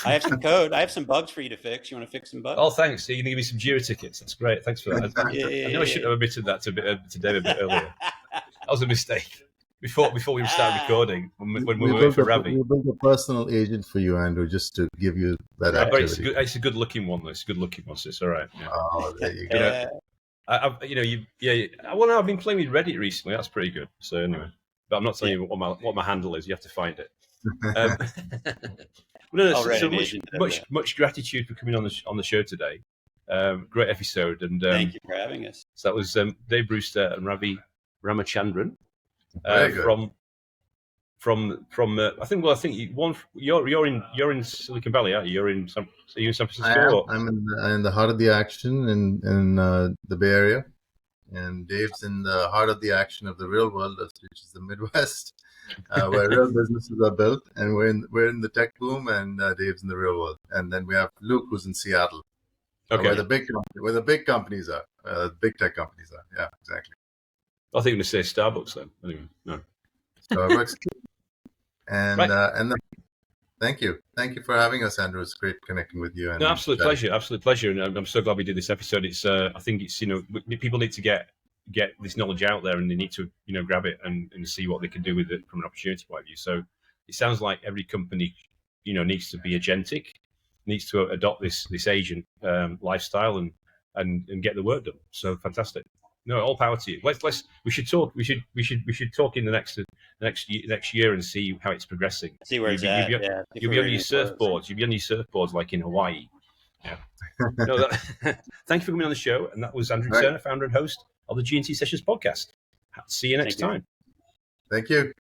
I have some code. I have some bugs for you to fix. You want to fix some bugs? Oh, thanks. So you're going to give me some Jira tickets. That's great. Thanks for that. I know I should have admitted that to Dave a bit earlier. That was a mistake. Before we started recording, when we were waiting for Ravi. We built a personal agent for you, Andrew, just to give you that activity. But it's a good looking one, though. It's a good looking one, so it's all right. Yeah. Oh, there you go. I've been playing with Reddit recently. That's pretty good. So anyway, but I'm not telling you what my handle is. You have to find it. Much gratitude for coming on the show today. Great episode, and thank you for having us. So that was Dave Brewster and Ravi Ramachandran from I think you're in Silicon Valley, aren't you? Are you in San Francisco? I'm in the heart of the action in the Bay Area, and Dave's in the heart of the action of the real world, which is the Midwest, where real businesses are built, and we're in the tech boom, and Dave's in the real world, and then we have Luke, who's in Seattle, where the big companies are, big tech companies are. Yeah, exactly. I think I'm going to say Starbucks then. Anyway, no. Starbucks. And thank you for having us, Andrew. It's great connecting with you. Absolute pleasure, and I'm so glad we did this episode. It's I think it's people need to get this knowledge out there, and they need to grab it and see what they can do with it from an opportunity point of view. So it sounds like every company needs to be agentic, needs to adopt this agent lifestyle and get the work done. So fantastic. No, all power to you. We should talk in the next year and see how it's progressing. See where it's at. You'll be on your surfboards. You'll be on your surfboards like in Hawaii. Yeah. Thank you for coming on the show. And that was Andrew Turner, founder and host of the G&T Sessions podcast. See you next time. Thank you.